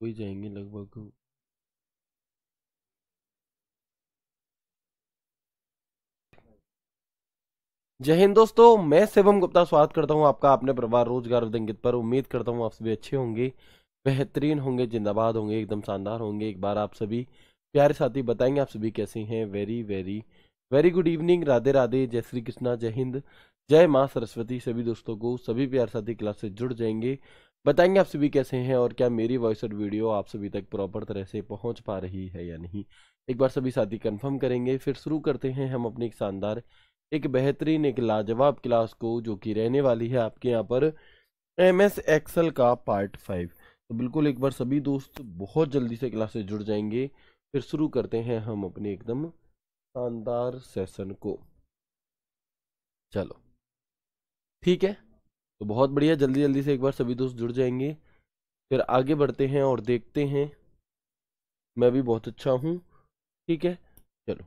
ही जाएंगे लगभग। जय हिंद दोस्तों, मैं शिवम गुप्ता स्वागत करता हूं आपका अपने परिवार रोजगार और इंगित पर। उम्मीद करता हूं आप सभी अच्छे होंगे, बेहतरीन होंगे, जिंदाबाद होंगे, एकदम शानदार होंगे। एक बार आप सभी प्यारे साथी बताएंगे आप सभी कैसे हैं। Very very very good evening, Radhe Radhe, जय श्री कृष्णा, जय हिंद, जय माँ सरस्वती। सभी दोस्तों को, सभी प्यारे साथी क्लास से जुड़ जाएंगे, बताएंगे आप सभी कैसे हैं और क्या मेरी वॉइस और वीडियो आप सभी तक प्रॉपर तरह से पहुंच पा रही है या नहीं। एक बार सभी साथी कंफर्म करेंगे, फिर शुरू करते हैं हम अपनी एक शानदार, एक बेहतरीन, एक लाजवाब क्लास को, जो कि रहने वाली है आपके यहाँ पर MS एक्सेल का पार्ट 5। तो बिल्कुल एक बार सभी दोस्त बहुत जल्दी से क्लास से जुड़ जाएंगे, फिर शुरू करते हैं हम अपने एकदम शानदार सेशन को। चलो ठीक है, तो बहुत बढ़िया, जल्दी जल्दी से एक बार सभी दोस्त जुड़ जाएंगे, फिर आगे बढ़ते हैं और देखते हैं। मैं भी बहुत अच्छा हूँ, ठीक है। चलो,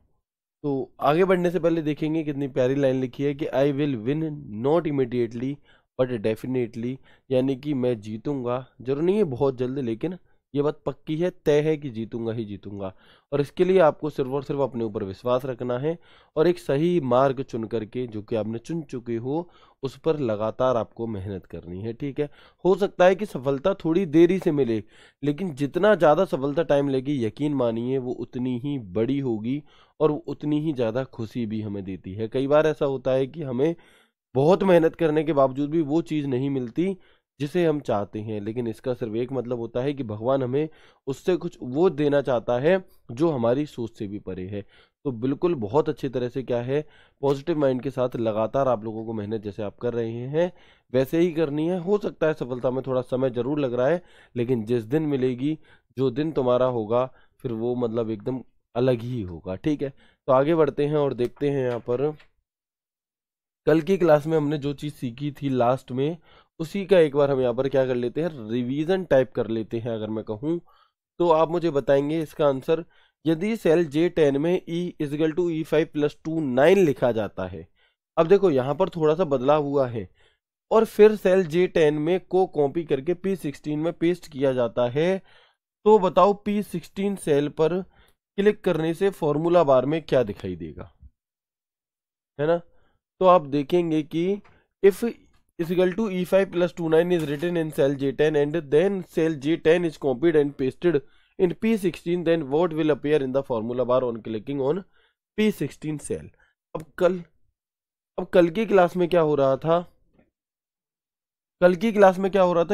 तो आगे बढ़ने से पहले देखेंगे कितनी प्यारी लाइन लिखी है कि I will win not immediately but definitely, यानी कि मैं जीतूंगा, जरूर नहीं है बहुत जल्द, लेकिन ये बात पक्की है, तय है कि जीतूंगा ही जीतूंगा। और इसके लिए आपको सिर्फ और सिर्फ अपने ऊपर विश्वास रखना है और एक सही मार्ग चुन करके, जो कि आपने चुन चुके हो, उस पर लगातार आपको मेहनत करनी है, ठीक है। हो सकता है कि सफलता थोड़ी देरी से मिले, लेकिन जितना ज़्यादा सफलता टाइम लेगी, यकीन मानिए वो उतनी ही बड़ी होगी और वो उतनी ही ज़्यादा खुशी भी हमें देती है। कई बार ऐसा होता है कि हमें बहुत मेहनत करने के बावजूद भी वो चीज़ नहीं मिलती जिसे हम चाहते हैं, लेकिन इसका सिर्फ एक मतलब होता है कि भगवान हमें उससे कुछ वो देना चाहता है जो हमारी सोच से भी परे है। तो बिल्कुल बहुत अच्छी तरह से क्या है, पॉजिटिव माइंड के साथ लगातार आप लोगों को मेहनत जैसे आप कर रहे हैं वैसे ही करनी है। हो सकता है सफलता में थोड़ा समय जरूर लग रहा है, लेकिन जिस दिन मिलेगी, जो दिन तुम्हारा होगा, फिर वो मतलब एकदम अलग ही होगा, ठीक है। तो आगे बढ़ते हैं और देखते हैं यहाँ पर कल की क्लास में हमने जो चीज़ सीखी थी लास्ट में, उसी का एक बार हम यहाँ पर क्या कर लेते हैं, रिवीजन टाइप कर लेते हैं। अगर मैं कहूँ तो आप मुझे बताएंगे इसका आंसर। यदि सेल J10 में E=E5+2 9 लिखा जाता है, अब देखो यहाँ पर थोड़ा सा बदलाव हुआ है, और फिर सेल J10 में को कॉपी करके P16 में पेस्ट किया जाता है, तो बताओ P16 सेल पर क्लिक करने से फॉर्मूला बार में क्या दिखाई देगा, है ना। तो आप देखेंगे कि if E5+2 9 is written in cell J10 and then cell J10 is copied and pasted in P16, then what will appear in the formula bar on clicking on P16 cell। अब कल की क्लास में क्या हो रहा था,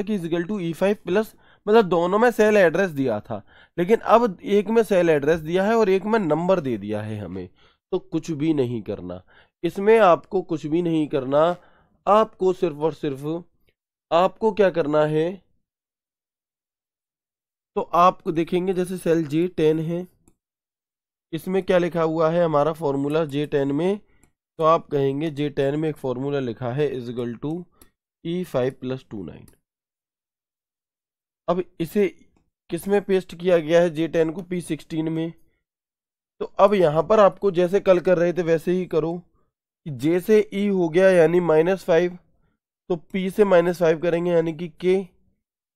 कि E5 plus, मतलब दोनों में सेल एड्रेस दिया था, लेकिन अब एक में सेल एड्रेस दिया है और एक में नंबर दे दिया है हमें। तो कुछ भी नहीं करना इसमें, आपको कुछ भी नहीं करना, आपको सिर्फ और सिर्फ आपको क्या करना है, तो आप देखेंगे जैसे सेल J10 है, इसमें क्या लिखा हुआ है हमारा फॉर्मूला J10 में, तो आप कहेंगे J10 में एक फॉर्मूला लिखा है E5+2 9। अब इसे किस में पेस्ट किया गया है, J10 को P16 में। तो अब यहां पर आपको जैसे कल कर रहे थे वैसे ही करो, कि J से E हो गया यानी -5, तो P से -5 करेंगे यानी कि K,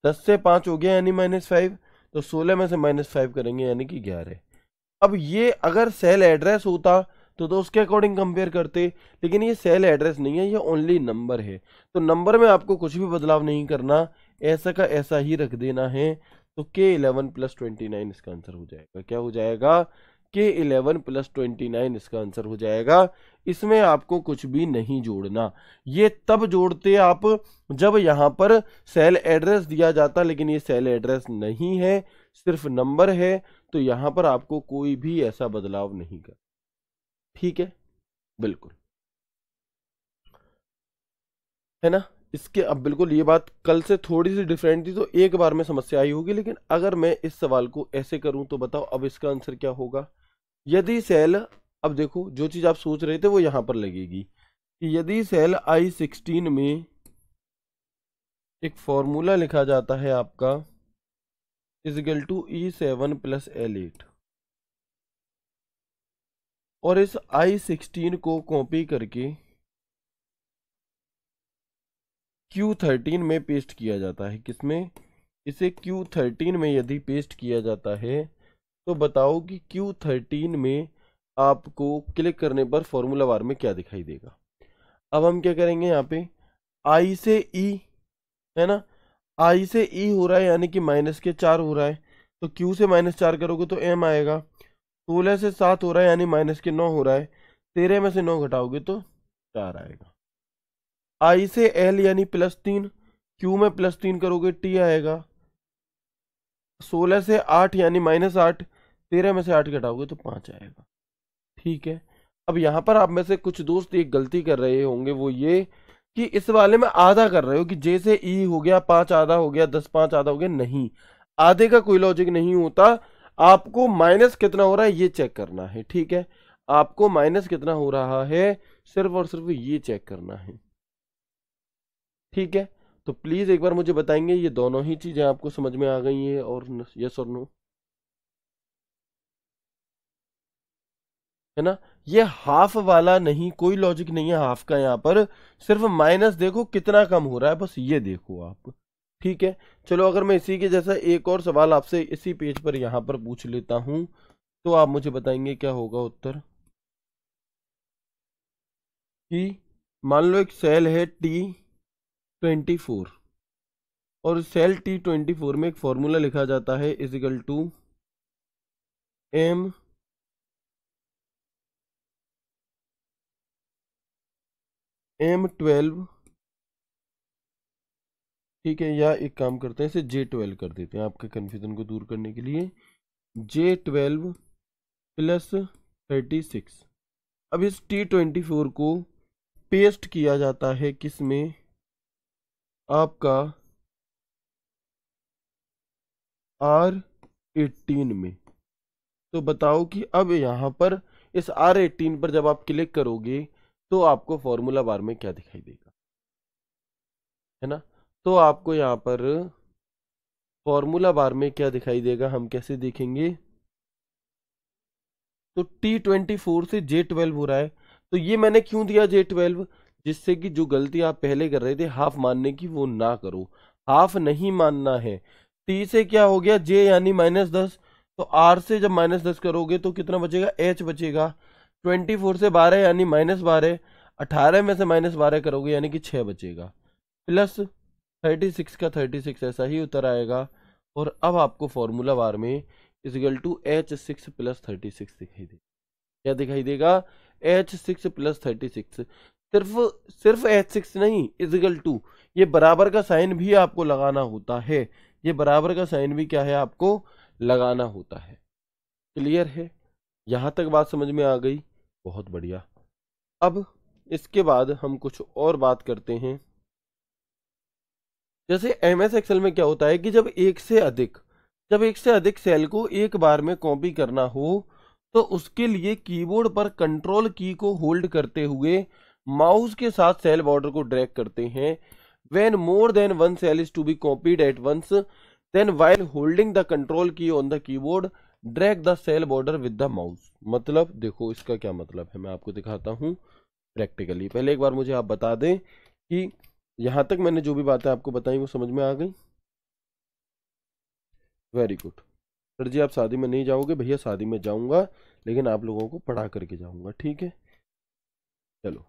10 से 5 हो गया यानी -5, तो 16 में से -5 करेंगे यानी कि 11। अब ये अगर सेल एड्रेस होता तो उसके अकॉर्डिंग कंपेयर करते, लेकिन ये सेल एड्रेस नहीं है, ये ओनली नंबर है। तो नंबर में आपको कुछ भी बदलाव नहीं करना, ऐसा का ऐसा ही रख देना है। तो K11+29 इसका आंसर हो जाएगा। क्या हो जाएगा, K11+29 इसका आंसर हो जाएगा। इसमें आपको कुछ भी नहीं जोड़ना, ये तब जोड़ते आप जब यहाँ पर सेल एड्रेस दिया जाता, लेकिन ये सेल एड्रेस नहीं है, सिर्फ नंबर है। तो यहाँ पर आपको कोई भी ऐसा बदलाव नहीं कर, ठीक है, बिल्कुल, है ना। इसके अब बिल्कुल ये बात कल से थोड़ी सी डिफरेंट थी, तो एक बार में समस्या आई होगी, लेकिन अगर मैं इस सवाल को ऐसे करूं तो बताओ अब इसका आंसर क्या होगा। यदि सेल, अब देखो जो चीज आप सोच रहे थे वो यहां पर लगेगी, कि यदि सेल I16 में एक फॉर्मूला लिखा जाता है आपका E7+L8, और इस I16 को कॉपी करके Q13 में पेस्ट किया जाता है, किसमें, इसे Q13 में यदि पेस्ट किया जाता है तो बताओ कि Q13 में आपको क्लिक करने पर फॉर्मूला बार में क्या दिखाई देगा। अब हम क्या करेंगे, यहाँ पे I से E है ना, I से E हो रहा है यानी कि -4 हो रहा है, तो Q से -4 करोगे तो M आएगा। 16 से 7 हो रहा है यानी -9 हो रहा है, 13 में से 9 घटाओगे तो 4 आएगा। I से L यानी +3, Q में +3 करोगे T आएगा। 16 से 8 यानी -8, 13 में से 8 घटाओगे तो 5 आएगा। ठीक है। अब यहाँ पर आप में से कुछ दोस्त एक गलती कर रहे होंगे, वो ये कि इस वाले में आधा कर रहे हो कि जैसे ई हो गया 5 आधा हो गया 10 5 आधा हो गया। नहीं, आधे का कोई लॉजिक नहीं होता। आपको माइनस कितना हो रहा है ये चेक करना है। ठीक है, आपको माइनस कितना हो रहा है सिर्फ और सिर्फ ये चेक करना है। ठीक है, तो प्लीज एक बार मुझे बताएंगे ये दोनों ही चीजें आपको समझ में आ गई है और यस और नो, है ना। ये हाफ वाला नहीं, कोई लॉजिक नहीं है हाफ का यहाँ पर, सिर्फ माइनस देखो कितना कम हो रहा है, बस ये देखो आप। ठीक है, चलो अगर मैं इसी के जैसा एक और सवाल आपसे इसी पेज पर यहाँ पर पूछ लेता हूँ तो आप मुझे बताएंगे क्या होगा उत्तर। कि मान लो एक सेल है T24 और सेल T24 में एक फॉर्मूला लिखा जाता है = M12। ठीक है, या एक काम करते हैं इसे J12 कर देते हैं आपके कन्फ्यूजन को दूर करने के लिए, J12 + 36। अब इस T24 को पेस्ट किया जाता है किसमें, आपका R18 में। तो बताओ कि अब यहाँ पर इस R18 पर जब आप क्लिक करोगे तो आपको फॉर्मूला बार में क्या दिखाई देगा, है ना। तो आपको यहाँ पर फॉर्मूला बार में क्या दिखाई देगा हम कैसे देखेंगे। तो T24 से J12 हो रहा है, तो ये मैंने क्यों दिया J12, जिससे कि जो गलती आप पहले कर रहे थे हाफ मानने की वो ना करो। हाफ नहीं मानना है। T से क्या हो गया J यानी -10, तो R से जब -10 करोगे तो कितना बचेगा, H बचेगा। 24 से 12 यानी -12, 18 में से -12 करोगे यानी कि 6 बचेगा, प्लस 36 का 36 ऐसा ही उतर आएगा। और अब आपको फॉर्मूला बार में H6 + 36 दिखाई देगा। क्या दिखाई देगा, H6 + 36। सिर्फ सिर्फ H6 नहीं, = ये बराबर का साइन भी आपको लगाना होता है। ये बराबर का साइन भी क्या है आपको लगाना होता है। क्लियर है, यहां तक बात समझ में आ गई, बहुत बढ़िया। अब इसके बाद हम कुछ और बात करते हैं। जैसे MS एक्सेल में क्या होता है कि जब एक से अधिक सेल को एक बार में कॉपी करना हो तो उसके लिए कीबोर्ड पर कंट्रोल की को होल्ड करते हुए माउस के साथ सेल बॉर्डर को ड्रैग करते हैं। When more than one cell is to be copied at once, then while holding the control key on the keyboard drag the cell border with the mouse. मतलब देखो इसका क्या मतलब है, मैं आपको दिखाता हूँ प्रैक्टिकली। पहले एक बार मुझे आप बता दें कि यहां तक मैंने जो भी बातें आपको बताई वो समझ में आ गई। वेरी गुड सर जी, आप शादी में नहीं जाओगे, भैया शादी में जाऊंगा लेकिन आप लोगों को पढ़ा करके जाऊंगा। ठीक है, चलो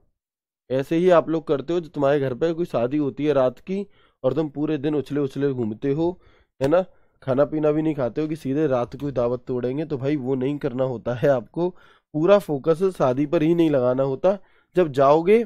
ऐसे ही आप लोग करते हो, जो तुम्हारे घर पे कोई शादी होती है रात की और तुम पूरे दिन उछले उछले घूमते हो, है ना, खाना पीना भी नहीं खाते हो कि सीधे रात को ही दावत तोड़ेंगे, तो भाई वो नहीं करना होता है। आपको पूरा फोकस शादी पर ही नहीं लगाना होता। जब जाओगे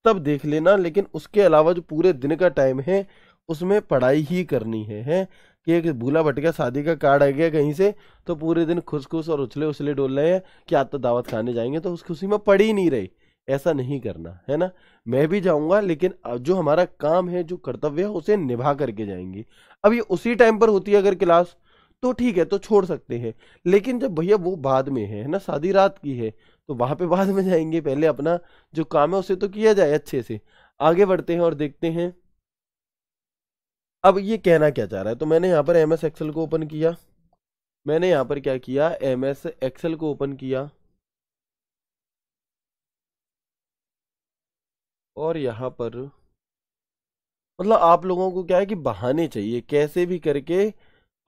तब देख लेना, लेकिन उसके अलावा जो पूरे दिन का टाइम है उसमें पढ़ाई ही करनी है कि एक भूला भटका शादी का कार्ड आ गया कहीं से तो पूरे दिन खुश खुश और उछले उछले डोल रहे हैं कि आज तो दावत खाने जाएंगे, तो उस खुशी में पढ़ ही नहीं रहे। ऐसा नहीं करना है ना। मैं भी जाऊंगा लेकिन जो हमारा काम है, जो कर्तव्य है, उसे निभा करके जाएंगे। अब ये उसी टाइम पर होती है अगर क्लास तो ठीक है, तो छोड़ सकते हैं। लेकिन जब भैया वो बाद में है ना, शादी रात की है, तो वहां पे बाद में जाएंगे। पहले अपना जो काम है उसे तो किया जाए अच्छे से। आगे बढ़ते हैं और देखते हैं अब ये कहना क्या चाह रहा है। तो मैंने यहाँ पर MS एक्सेल को ओपन किया, मैंने यहाँ पर क्या किया, MS एक्सेल को ओपन किया और यहाँ पर मतलब आप लोगों को क्या है कि बहाने चाहिए, कैसे भी करके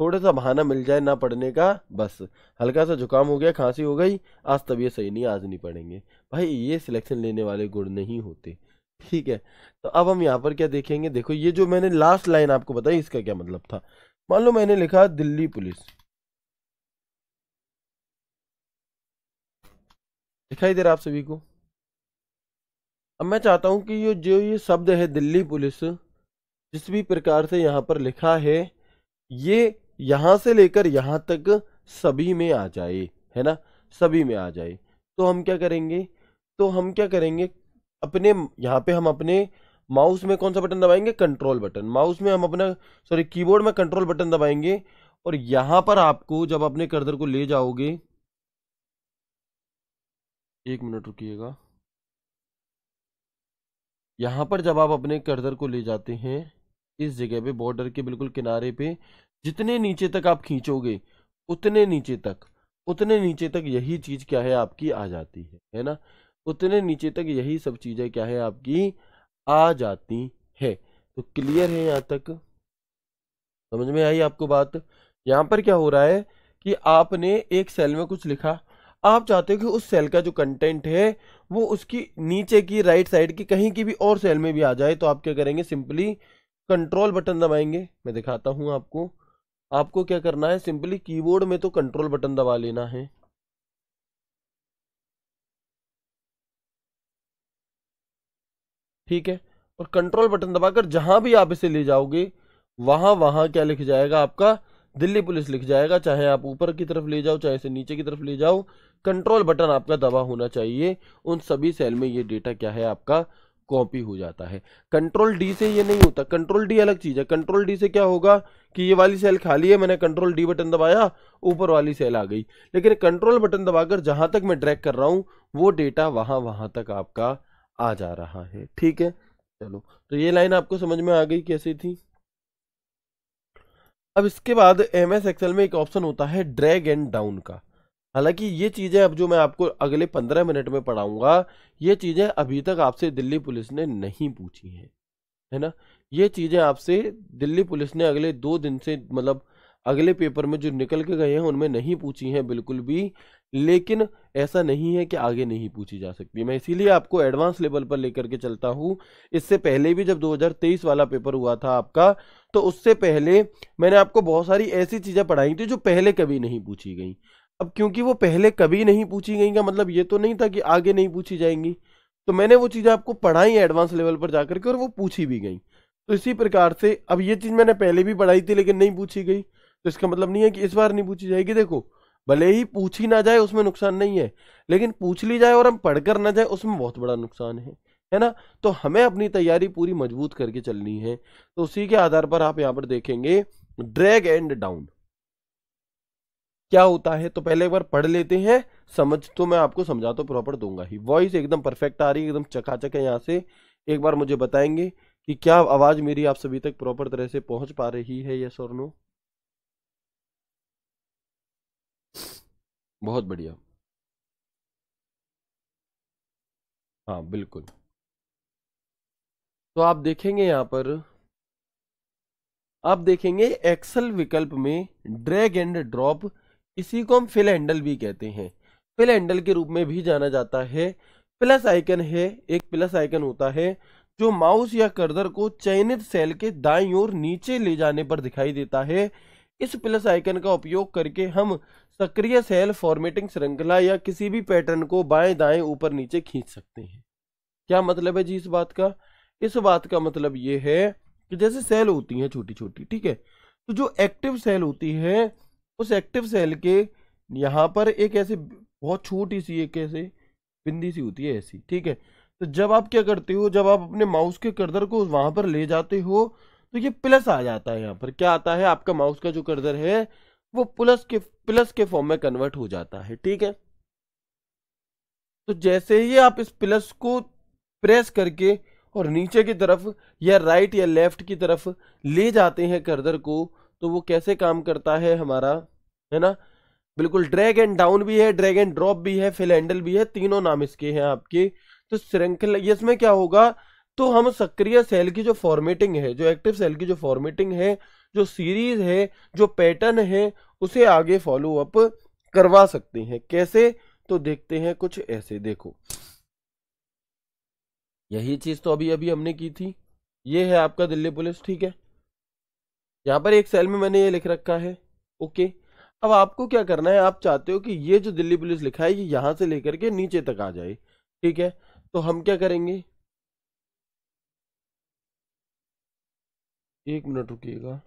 थोड़ा सा बहाना मिल जाए ना पढ़ने का, बस हल्का सा जुकाम हो गया, खांसी हो गई, आज तबीयत सही नहीं, आज नहीं पढ़ेंगे। भाई ये सिलेक्शन लेने वाले गुण नहीं होते। ठीक है, तो अब हम यहाँ पर क्या देखेंगे, देखो ये जो मैंने लास्ट लाइन आपको बताई इसका क्या मतलब था। मान लो मैंने लिखा दिल्ली पुलिस, दिखाई दे रहा आप सभी को। अब मैं चाहता हूं कि ये शब्द है दिल्ली पुलिस, जिस भी प्रकार से यहाँ पर लिखा है, ये यहां से लेकर यहां तक सभी में आ जाए, है ना, सभी में आ जाए। तो हम क्या करेंगे, तो हम क्या करेंगे, अपने यहाँ पे हम अपने माउस में कौन सा बटन दबाएंगे, कंट्रोल बटन, माउस में हम अपना, सॉरी कीबोर्ड में कंट्रोल बटन दबाएंगे। और यहां पर आपको जब अपने कर्सर को ले जाओगे, एक मिनट रुकिएगा, यहां पर जब आप अपने कर्सर को ले जाते हैं इस जगह पे, बॉर्डर के बिल्कुल किनारे पे, जितने नीचे तक आप खींचोगे उतने नीचे तक, उतने नीचे तक यही चीज क्या है आपकी आ जाती है ना, उतने नीचे तक यही सब चीजें क्या है आपकी आ जाती है। तो क्लियर है यहाँ तक, समझ में आई आपको बात। यहाँ पर क्या हो रहा है कि आपने एक सेल में कुछ लिखा, आप चाहते हो कि उस सेल का जो कंटेंट है वो उसकी नीचे की राइट साइड की कहीं की भी और सेल में भी आ जाए। तो आप क्या करेंगे, सिंपली कंट्रोल बटन दबाएंगे। मैं दिखाता हूं आपको, आपको क्या करना है, सिंपली कीबोर्ड में तो कंट्रोल बटन दबा लेना है, ठीक है। और कंट्रोल बटन दबाकर जहां भी आप इसे ले जाओगे, वहां वहां क्या लिख जाएगा आपका, दिल्ली पुलिस लिख जाएगा। चाहे आप ऊपर की तरफ ले जाओ, चाहे इसे नीचे की तरफ ले जाओ, कंट्रोल बटन आपका दबा होना चाहिए। उन सभी सेल में ये डेटा क्या है आपका कॉपी हो जाता है। कंट्रोल डी से ये नहीं होता, कंट्रोल डी अलग चीज है। कंट्रोल डी से क्या होगा कि ये वाली सेल खाली है, मैंने कंट्रोल डी बटन दबाया, ऊपर वाली सेल आ गई। लेकिन कंट्रोल बटन दबाकर जहां तक मैं ड्रैग कर रहा हूं वो डेटा वहां वहां तक आपका आ जा रहा है, ठीक है। चलो, तो ये लाइन आपको समझ में आ गई कैसी थी। अब इसके बाद एम एस एक्सेल में एक ऑप्शन होता है ड्रैग एंड डाउन का। हालांकि ये चीजें अब जो मैं आपको अगले 15 मिनट में पढ़ाऊंगा, ये चीजें अभी तक आपसे दिल्ली पुलिस ने नहीं पूछी हैं, है ना। ये चीजें आपसे दिल्ली पुलिस ने अगले 2 दिन से, मतलब अगले पेपर में जो निकल के गए हैं उनमें नहीं पूछी हैं बिल्कुल भी। लेकिन ऐसा नहीं है कि आगे नहीं पूछी जा सकती, मैं इसीलिए आपको एडवांस लेवल पर लेकर के चलता हूँ। इससे पहले भी जब 2023 वाला पेपर हुआ था आपका, तो उससे पहले मैंने आपको बहुत सारी ऐसी चीजें पढ़ाई थी जो पहले कभी नहीं पूछी गई। अब क्योंकि वो पहले कभी नहीं पूछी गई का मतलब ये तो नहीं था कि आगे नहीं पूछी जाएंगी, तो मैंने वो चीजें आपको पढ़ाई एडवांस लेवल पर जाकर के, और वो पूछी भी गई। तो इसी प्रकार से अब ये चीज मैंने पहले भी पढ़ाई थी लेकिन नहीं पूछी गई, तो इसका मतलब नहीं है कि इस बार नहीं पूछी जाएगी। देखो, भले ही पूछी ना जाए उसमें नुकसान नहीं है, लेकिन पूछ ली जाए और हम पढ़कर ना जाए उसमें बहुत बड़ा नुकसान है ना। तो हमें अपनी तैयारी पूरी मजबूत करके चलनी है। तो उसी के आधार पर आप यहाँ पर देखेंगे ड्रैग एंड डाउन क्या होता है। तो पहले एक बार पढ़ लेते हैं, समझ तो मैं आपको समझा तो प्रॉपर दूंगा ही। वॉइस एकदम परफेक्ट आ रही है, एकदम चकाचक है यहाँ से। एक बार मुझे बताएंगे कि क्या आवाज मेरी आप सभी तक प्रॉपर तरह से पहुंच पा रही है, यस और नो। बहुत बढ़िया, हाँ बिल्कुल। तो आप देखेंगे यहाँ पर, आप देखेंगे एक्सेल विकल्प में ड्रैग एंड ड्रॉप, इसी को हम फिल हैंडल भी कहते हैं, फिल हैंडल के रूप में भी जाना जाता है। प्लस आइकन है, एक प्लस आइकन होता है जो माउस या कर्सर को चयनित सेल के दाईं ओर नीचे ले जाने पर दिखाई देता है। इस प्लस आइकन का उपयोग करके हम सक्रिय सेल फॉर्मेटिंग श्रृंखला या किसी भी पैटर्न को बाएं दाएं ऊपर नीचे खींच सकते हैं। क्या मतलब है जी इस बात का, इस बात का मतलब ये है कि जैसे सेल होती हैं छोटी छोटी, ठीक है, तो जो एक्टिव सेल होती है उस एक्टिव सेल के यहाँ पर एक ऐसे बहुत छोटी सी एक ऐसे बिंदी सी होती है ऐसी, ठीक है। तो जब आप क्या करते हो, जब आप अपने माउस के कर्सर को वहां पर ले जाते हो तो ये प्लस आ जाता है। यहाँ पर क्या आता है, आपका माउस का जो कर्सर है वो प्लस के फॉर्म में कन्वर्ट हो जाता है, ठीक है। तो जैसे ही आप इस प्लस को प्रेस करके और नीचे की तरफ या राइट या लेफ्ट की तरफ ले जाते हैं कर्सर को, तो वो कैसे काम करता है हमारा, है ना। बिल्कुल, ड्रैग एंड डाउन भी है, ड्रैग एंड ड्रॉप भी है, फिल हैंडल भी है, तीनों नाम इसके हैं आपके। तो श्रृंखला, इसमें क्या होगा, तो हम सक्रिय सेल की जो फॉर्मेटिंग है, जो एक्टिव सेल की जो फॉर्मेटिंग है, जो सीरीज है, जो पैटर्न है, उसे आगे फॉलो अप करवा सकते हैं। कैसे? तो देखते हैं कुछ ऐसे। देखो, यही चीज तो अभी अभी हमने की थी। ये है आपका दिल्ली पुलिस, ठीक है। यहाँ पर एक सेल में मैंने ये लिख रखा है, ओके। अब आपको क्या करना है, आप चाहते हो कि ये जो दिल्ली पुलिस लिखा है ये यहां से लेकर के नीचे तक आ जाए, ठीक है। तो हम क्या करेंगे, एक मिनट रुकिएगा।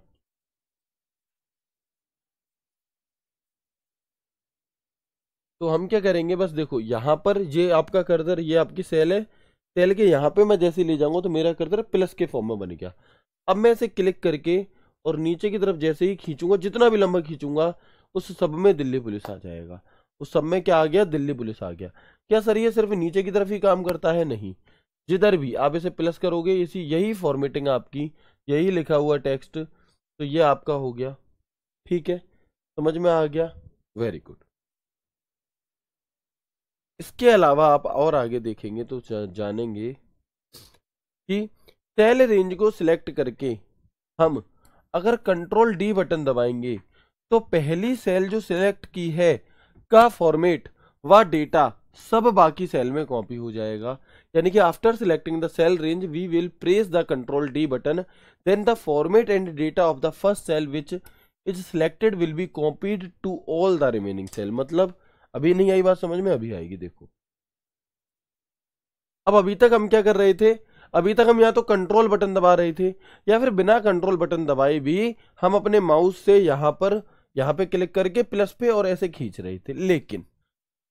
तो हम क्या करेंगे, बस देखो यहाँ पर ये आपका कर्सर, ये आपकी सेल है। सेल के यहाँ पे मैं जैसे ही ले जाऊंगा तो मेरा कर्सर प्लस के फॉर्म में बन गया। अब मैं इसे क्लिक करके और नीचे की तरफ जैसे ही खींचूंगा, जितना भी लंबा खींचूंगा, उस सब में दिल्ली पुलिस आ जाएगा। उस सब में क्या आ गया, दिल्ली पुलिस आ गया। क्या सर ये सिर्फ नीचे की तरफ ही काम करता है? नहीं, जिधर भी आप इसे प्लस करोगे, इसी यही फॉर्मेटिंग आपकी, यही लिखा हुआ टेक्स्ट, तो ये आपका हो गया, ठीक है। समझ में आ गया? Very good. इसके अलावा आप और आगे देखेंगे तो जानेंगे कि सेल रेंज को सिलेक्ट करके हम अगर कंट्रोल डी बटन दबाएंगे तो पहली सेल जो सिलेक्ट की है का फॉर्मेट व डेटा सब बाकी सेल में कॉपी हो जाएगा। यानी कि after selecting the cell range we will press the control D button, then the format and data of the first cell which is selected will be copied to all the remaining cell. मतलब अभी नहीं आई बात समझ में? अभी आएगी, देखो। अब अभी तक हम क्या कर रहे थे, अभी तक हम या तो कंट्रोल बटन दबा रहे थे या फिर बिना कंट्रोल बटन दबाए भी हम अपने माउस से यहाँ पे क्लिक करके प्लस पे और ऐसे खींच रहे थे। लेकिन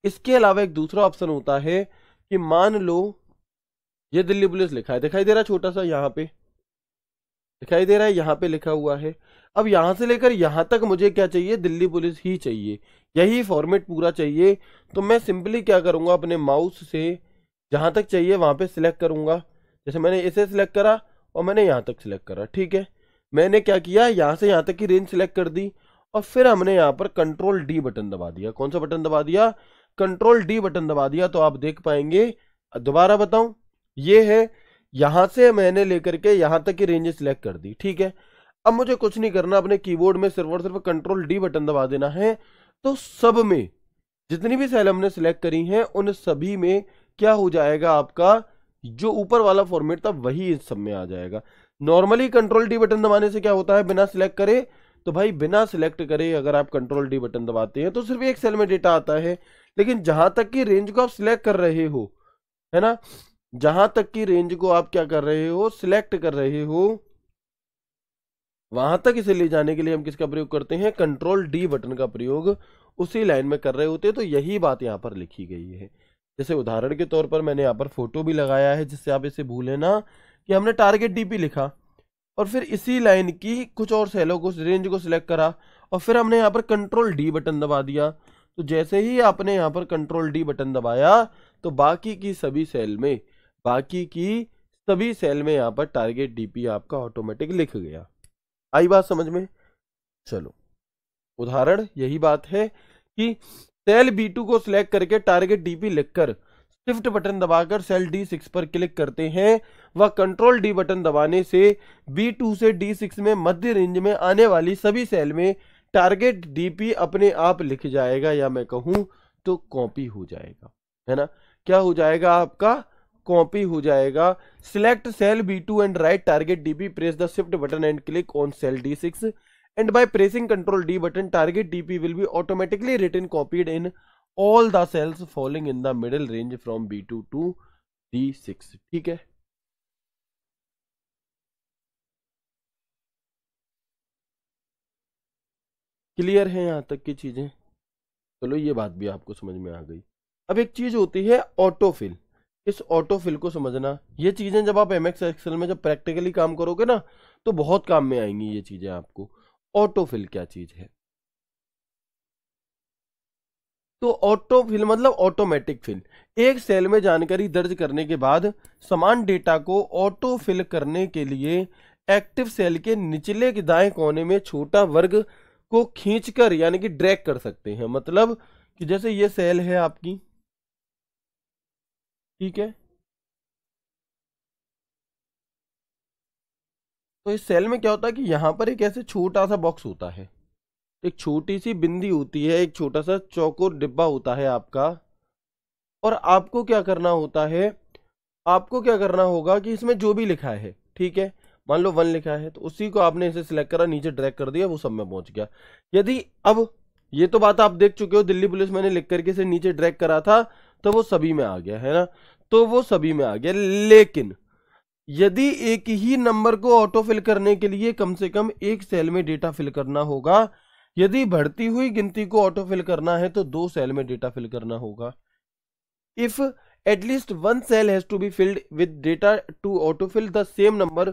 इसके अलावा एक दूसरा ऑप्शन होता है कि मान लो ये दिल्ली पुलिस लिखा है, दिखाई दे रहा है छोटा सा, यहाँ पे दिखाई दे रहा है, यहाँ पे लिखा हुआ है। अब यहां से लेकर यहां तक मुझे क्या चाहिए, दिल्ली पुलिस ही चाहिए, यही फॉर्मेट पूरा चाहिए। तो मैं सिंपली क्या करूंगा, अपने माउस से जहां तक चाहिए वहां पे सिलेक्ट करूंगा। जैसे मैंने इसे सिलेक्ट करा और मैंने यहां तक सिलेक्ट करा, ठीक है। मैंने क्या किया, यहां से यहां तक की रेंज सिलेक्ट कर दी और फिर हमने यहां पर कंट्रोल डी बटन दबा दिया। कौन सा बटन दबा दिया? कंट्रोल डी बटन दबा दिया। तो आप देख पाएंगे, दोबारा बताऊं, ये है, यहां से मैंने लेकर के यहां तक की रेंज सिलेक्ट कर दी, ठीक है। अब मुझे कुछ नहीं करना, अपने कीबोर्ड में सिर्फ और सिर्फ कंट्रोल डी बटन दबा देना है। तो सब में जितनी भी सेल हमने सिलेक्ट करी हैं उन सभी में क्या हो जाएगा, आपका जो ऊपर वाला फॉर्मेट था वही इस सब में आ जाएगा। नॉर्मली कंट्रोल डी बटन दबाने से क्या होता है, बिना सिलेक्ट करे, तो भाई बिना सिलेक्ट करे अगर आप कंट्रोल डी बटन दबाते हैं तो सिर्फ एक सेल में डेटा आता है। लेकिन जहां तक की रेंज को आप सिलेक्ट कर रहे हो, है ना, जहां तक की रेंज को आप क्या कर रहे हो, सिलेक्ट कर रहे हो, वहां तक इसे ले जाने के लिए हम किसका प्रयोग करते हैं, कंट्रोल डी बटन का प्रयोग उसी लाइन में कर रहे होते हैं। तो यही बात यहाँ पर लिखी गई है। जैसे उदाहरण के तौर पर मैंने यहाँ पर फोटो भी लगाया है, जिससे आप इसे भूले ना, कि हमने टारगेट डीपी लिखा और फिर इसी लाइन की कुछ और सेलों को, रेंज को सिलेक्ट करा और फिर हमने यहाँ पर कंट्रोल डी बटन दबा दिया। तो जैसे ही आपने यहाँ पर कंट्रोल डी बटन दबाया तो बाकी की सभी सेल में, बाकी की सभी सेल में यहाँ पर टारगेट डीपी आपका ऑटोमेटिक लिख गया। आई बात समझ में? चलो, उदाहरण यही बात है कि सेल B2 को सिलेक्ट करके टारगेट डीपी लिखकर शिफ्ट बटन दबाकर सेल D6 पर क्लिक करते हैं, वह कंट्रोल डी बटन दबाने से B2 से D6 में मध्य रेंज में आने वाली सभी सेल में टारगेट डीपी अपने आप लिख जाएगा, या मैं कहूं तो कॉपी हो जाएगा, है ना। क्या हो जाएगा आपका, कॉपी हो जाएगा। Select cell B2 and right target DP, press the shift button and click on cell D6 and by pressing Ctrl D button target DP will be automatically written copied in all the cells falling in the middle range from B2 to D6। ठीक है, clear है यहां तक की चीजें? चलो, ये बात भी आपको समझ में आ गई। अब एक चीज होती है ऑटोफिल। इस ऑटोफिल को समझना, ये चीजें जब आप एमएक्स एक्सेल में जब प्रैक्टिकली काम करोगे ना तो बहुत काम में आएंगी ये चीजें आपको। ऑटोफिल क्या चीज है? तो ऑटोफिल मतलब ऑटोमेटिक फिल। एक सेल में जानकारी दर्ज करने के बाद समान डेटा को ऑटोफिल करने के लिए एक्टिव सेल के निचले के दाएं कोने में छोटा वर्ग को खींचकर यानी कि ड्रैग कर सकते हैं। मतलब कि जैसे ये सेल है आपकी, ठीक है, तो इस सेल में क्या होता है कि यहाँ पर एक ऐसे छोटा सा बॉक्स होता है, एक छोटी सी बिंदी होती है, एक छोटा सा चौकोर डिब्बा होता है आपका। और आपको क्या करना होता है, आपको क्या करना होगा कि इसमें जो भी लिखा है, ठीक है, मान लो 1 लिखा है तो उसी को आपने इसे सिलेक्ट करा, नीचे ड्रैग कर दिया, वो सब में पहुंच गया। यदि अब ये तो बात आप देख चुके हो, दिल्ली पुलिस मैंने लिख करके इसे नीचे ड्रैग करा था तो वो सभी में आ गया है ना, तो वो सभी में आ गया। लेकिन यदि एक ही नंबर को ऑटो फिल करने के लिए कम से कम एक सेल में डेटा फिल करना होगा, यदि बढ़ती हुई गिनती को ऑटो फिल करना है तो 2 सेल में डेटा फिल करना होगा। If at least one cell has to be filled with data to autofill the same number,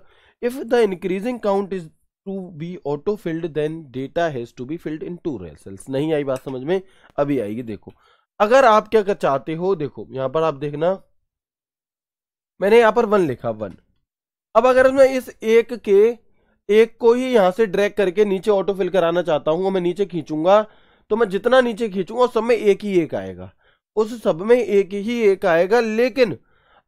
if the increasing count is to be autofilled, then data has to be filled in 2 cells। नहीं आई बात समझ में? अभी आएगी। देखो, अगर आप क्या चाहते हो, देखो यहां पर आप देखना, मैंने यहां पर 1 लिखा, 1। अब अगर मैं इस एक को ही यहां से ड्रैग करके नीचे ऑटोफिल कराना चाहता हूं और मैं नीचे खींचूंगा, तो मैं जितना नीचे खींचूंगा उस सब में एक ही एक आएगा, उस सब में एक ही एक आएगा। लेकिन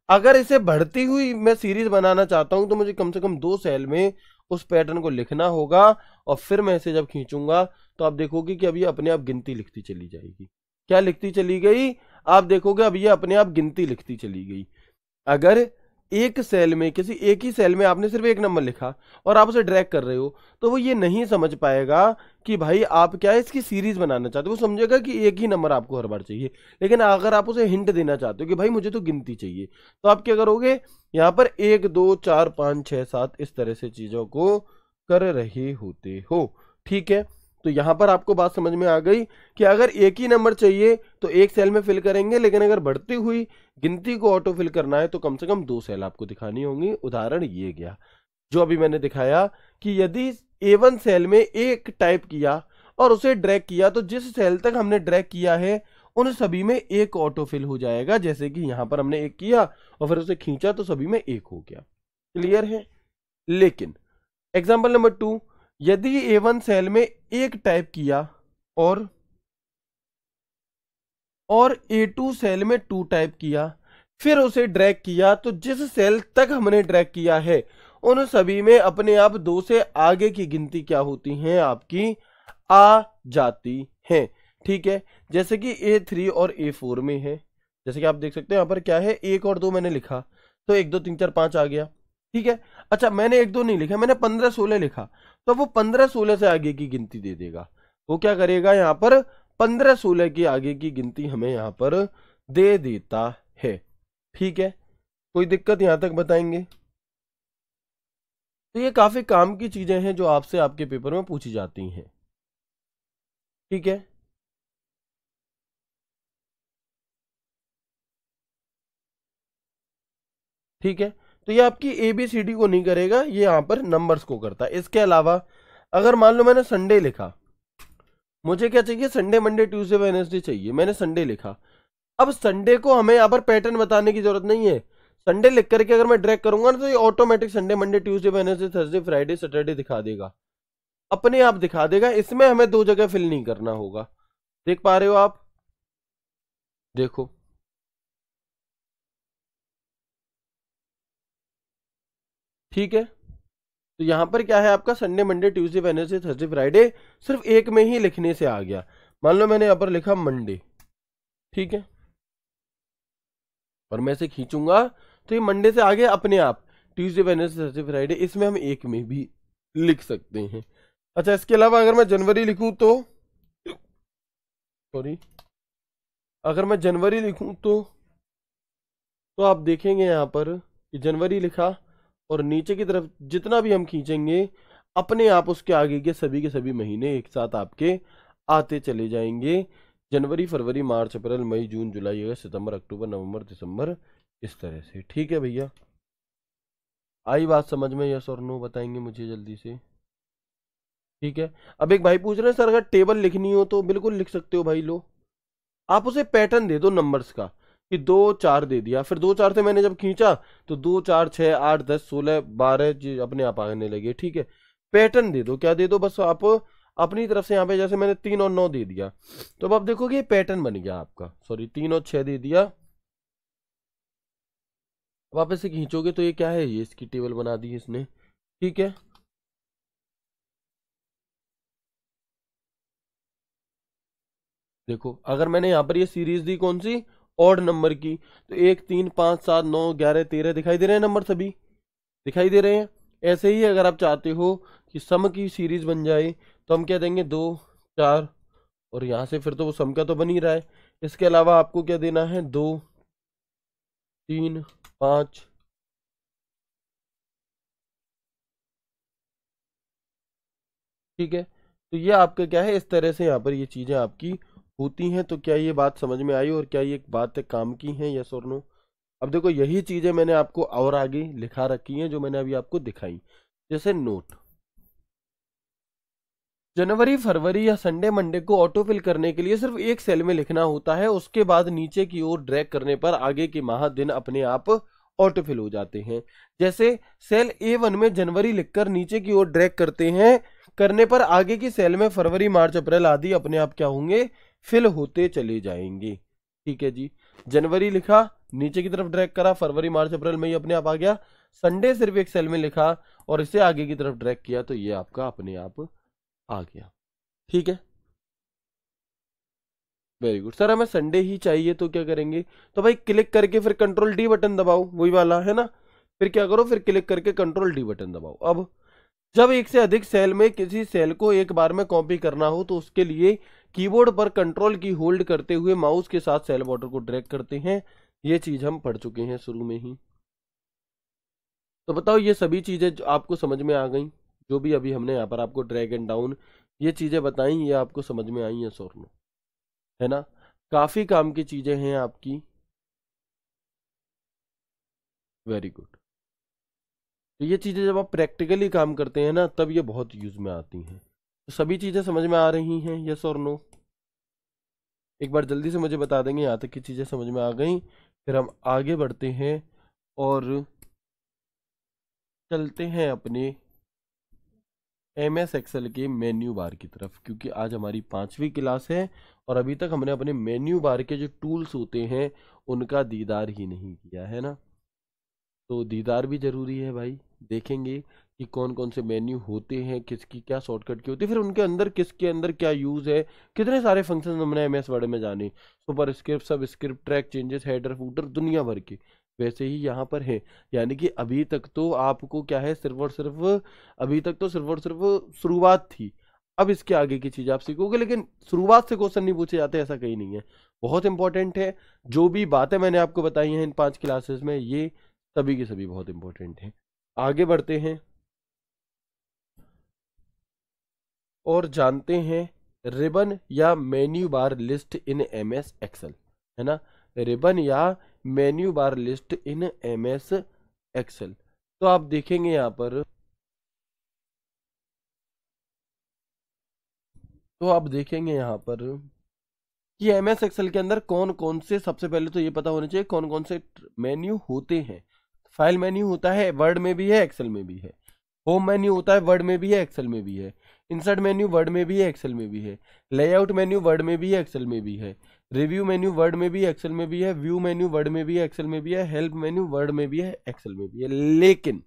अगर इसे बढ़ती हुई मैं सीरीज बनाना चाहता हूं तो मुझे कम से कम 2 सेल में उस पैटर्न को लिखना होगा, और फिर मैं इसे जब खींचूंगा तो आप देखोगे कि अब ये अपने आप गिनती लिखती चली जाएगी। क्या लिखती चली गई? आप देखोगे अब ये अपने आप गिनती लिखती चली गई। अगर एक सेल में, किसी एक ही सेल में आपने सिर्फ एक नंबर लिखा और आप उसे ड्रैग कर रहे हो, तो वो ये नहीं समझ पाएगा कि भाई आप क्या है इसकी सीरीज बनाना चाहते हो। वो समझेगा कि एक ही नंबर आपको हर बार चाहिए। लेकिन अगर आप उसे हिंट देना चाहते हो कि भाई मुझे तो गिनती चाहिए, तो आप क्या करोगे, यहाँ पर 1 2 4 5 6 7 इस तरह से चीजों को कर रहे होते हो। ठीक है, तो यहां पर आपको बात समझ में आ गई कि अगर एक ही नंबर चाहिए तो एक सेल में फिल करेंगे, लेकिन अगर बढ़ती हुई गिनती को ऑटो फिल करना है तो कम से कम 2 सेल आपको दिखानी होंगी। उदाहरण ये गया जो अभी मैंने दिखाया कि यदि A1 सेल में एक टाइप किया और उसे ड्रैग किया, तो जिस सेल तक हमने ड्रैग किया है उन सभी में एक ऑटो फिल हो जाएगा। जैसे कि यहां पर हमने एक किया और फिर उसे खींचा तो सभी में एक हो गया। क्लियर है? लेकिन एग्जाम्पल नंबर 2, यदि A1 सेल में एक टाइप किया और A2 सेल में 2 टाइप किया, फिर उसे ड्रैग किया, तो जिस सेल तक हमने ड्रैग किया है उन सभी में अपने आप 2 से आगे की गिनती क्या होती हैं, आपकी आ जाती हैं। ठीक है, जैसे कि A3 और A4 में है, जैसे कि आप देख सकते हैं यहां पर क्या है, 1 और 2 मैंने लिखा तो 1 2 3 4 5 आ गया। ठीक है, अच्छा मैंने 1 2 नहीं लिखा, मैंने 15 16 लिखा, तो वो 15 16 से आगे की गिनती दे देगा। वो क्या करेगा, यहाँ पर 15 16 की आगे की गिनती हमें यहाँ पर दे देता है। ठीक है, कोई दिक्कत यहां तक बताएंगे? तो ये काफी काम की चीजें हैं जो आपसे आपके पेपर में पूछी जाती हैं। ठीक है, ठीक है, तो ये आपकी ABCD को नहीं करेगा, ये यहां पर नंबर्स को करता है। इसके अलावा अगर मान लो मैंने संडे लिखा, मुझे क्या चाहिए, संडे मंडे ट्यूसडे वेडनेसडे चाहिए, मैंने संडे लिखा। अब संडे को हमें यहाँ पर पैटर्न बताने की जरूरत नहीं है। संडे लिख करके अगर मैं ड्रैग करूंगा ना तो ये automatic Sunday Monday Tuesday Wednesday Thursday Friday Saturday दिखा देगा, अपने आप दिखा देगा। इसमें हमें 2 जगह फिल नहीं करना होगा। देख पा रहे हो आप? देखो, ठीक है, तो यहां पर क्या है आपका, Sunday Monday Tuesday Wednesday Thursday Friday सिर्फ एक में ही लिखने से आ गया। मान लो मैंने यहां पर लिखा मंडे, ठीक है, और मैं इसे खींचूंगा तो ये मंडे से आगे अपने आप ट्यूसडे वेडनेसडे थर्सडे फ्राइडे, इसमें हम एक में भी लिख सकते हैं। अच्छा, इसके अलावा अगर मैं जनवरी लिखूं तो, सॉरी, अगर मैं जनवरी लिखूं तो आप देखेंगे यहां पर कि जनवरी लिखा और नीचे की तरफ जितना भी हम खींचेंगे अपने आप उसके आगे के सभी महीने एक साथ आपके आते चले जाएंगे। जनवरी फरवरी मार्च अप्रैल मई जून जुलाई अगस्त सितंबर अक्टूबर नवंबर दिसंबर, इस तरह से। ठीक है भैया, आई बात समझ में? यस और नो बताएंगे मुझे जल्दी से। ठीक है, अब एक भाई पूछ रहे हैं सर अगर टेबल लिखनी हो तो बिल्कुल लिख सकते हो भाई। लो, आप उसे पैटर्न दे दो नंबर्स का कि 2 4 दे दिया, फिर 2 4 से मैंने जब खींचा तो 2 4 6 8 10 16 12 जी अपने आप आने लगे। ठीक है, पैटर्न दे दो, क्या दे दो, बस आप अपनी तरफ से यहाँ पे जैसे मैंने 3 और 9 दे दिया, तो अब आप देखोगे ये पैटर्न बन गया आपका। सॉरी, 3 और 6 दे दिया, अब आप इसे खींचोगे तो ये क्या है, ये इसकी टेबल बना दी इसने। ठीक है, देखो अगर मैंने यहाँ पर ये सीरीज दी कौन सी, ऑड नंबर की, तो 1 3 5 7 9 11 13 दिखाई दे रहे हैं नंबर, सभी दिखाई दे रहे हैं। ऐसे ही अगर आप चाहते हो कि सम की सीरीज बन जाए तो हम क्या देंगे, 2 4, और यहाँ से फिर तो वो सम का तो बन ही रहा है। इसके अलावा आपको क्या देना है, 2 3 5, ठीक है। तो ये आपका क्या है, इस तरह से यहाँ पर ये चीजें आपकी होती हैं। तो क्या ये बात समझ में आई और क्या ये बात काम की है, यस और नो? अब देखो यही चीजें मैंने आपको और आगे लिखा रखी हैं जो मैंने अभी आपको दिखाई। जैसे नोट, जनवरी फरवरी या संडे मंडे को ऑटोफिल करने के लिए सिर्फ एक सेल में लिखना होता है, उसके बाद नीचे की ओर ड्रैग करने पर आगे के माह दिन अपने आप ऑटोफिल हो जाते हैं। जैसे सेल A1 में जनवरी लिखकर नीचे की ओर ड्रैग करते हैं, करने पर आगे की सेल में फरवरी मार्च अप्रैल आदि अपने आप क्या होंगे, फिल होते चले जाएंगे। ठीक है जी, जनवरी लिखा, नीचे की तरफ ड्रैग करा, फरवरी मार्च अप्रैल में ही अपने आप आ गया। संडे सिर्फ एक सेल में लिखा और इसे आगे की तरफ ड्रैग किया तो ये आपका अपने आप आ गया। ठीक है, वेरी गुड सर, हमें संडे ही चाहिए तो क्या करेंगे, तो भाई क्लिक करके फिर कंट्रोल डी बटन दबाओ, वही वाला है ना। फिर क्या करो, फिर क्लिक करके कंट्रोल डी बटन दबाओ। अब जब एक से अधिक सेल में किसी सेल को एक बार में कॉपी करना हो तो उसके लिए कीबोर्ड पर कंट्रोल की होल्ड करते हुए माउस के साथ सेल बॉर्डर को ड्रैग करते हैं। ये चीज हम पढ़ चुके हैं शुरू में ही। तो बताओ ये सभी चीजें जो आपको समझ में आ गई, जो भी अभी हमने यहाँ पर आपको ड्रैग एंड डाउन ये चीजें बताई, ये आपको समझ में आई हैं सर नो, है ना? काफी काम की चीजें हैं आपकी। Very good. तो ये चीजें जब आप प्रैक्टिकली काम करते हैं ना तब ये बहुत यूज में आती हैं। तो सभी चीजें समझ में आ रही हैं, यस और नो? एक बार जल्दी से मुझे बता देंगे यहाँ तक की चीजें समझ में आ गई, फिर हम आगे बढ़ते हैं और चलते हैं अपने MS एक्सेल के मेन्यू बार की तरफ, क्योंकि आज हमारी 5वीं क्लास है और अभी तक हमने अपने मेन्यू बार के जो टूल्स होते हैं उनका दीदार ही नहीं किया है ना। तो दीदार भी जरूरी है भाई। देखेंगे कि कौन कौन से मेन्यू होते हैं, किसकी क्या शॉर्टकट की होती है, फिर उनके अंदर किसके अंदर क्या यूज है, कितने सारे फंक्शन हमने MS वर्ड में जाने, सुपर स्क्रिप्ट, सब script, track changes, header footer, दुनिया भर के। वैसे ही यहाँ पर है। यानी कि अभी तक तो आपको क्या है, सिर्फ और सिर्फ अभी तक तो सिर्फ और सिर्फ शुरुआत थी। अब इसके आगे की चीज आप सीखोगे, लेकिन शुरुआत से क्वेश्चन नहीं पूछे जाते ऐसा कहीं नहीं है। बहुत इंपॉर्टेंट है। जो भी बातें मैंने आपको बताई हैं इन 5 क्लासेस में, ये सभी के सभी बहुत इंपॉर्टेंट हैं। आगे बढ़ते हैं और जानते हैं रिबन या मेन्यू बार लिस्ट इन MS एक्सेल, है ना? रिबन या मेन्यू बार लिस्ट इन MS एक्सेल। तो आप देखेंगे यहाँ पर, तो आप देखेंगे यहाँ पर कि MS एक्सेल के अंदर कौन कौन से, सबसे पहले तो ये पता होना चाहिए कौन कौन से मेन्यू होते हैं। फाइल मेन्यू होता है, वर्ड में भी है एक्सेल में भी है। होम मेन्यू होता है, वर्ड में भी है एक्सेल में भी है। इंसर्ट मेन्यू वर्ड में भी है एक्सेल में भी है। लेआउट मेन्यू वर्ड में भी है एक्सेल में भी है। रिव्यू मेन्यू वर्ड में भी एक्सेल में भी है। व्यू मेन्यू वर्ड में भी है एक्सेल में भी है। हेल्प मेन्यू वर्ड में भी है एक्सेल में भी है। लेकिन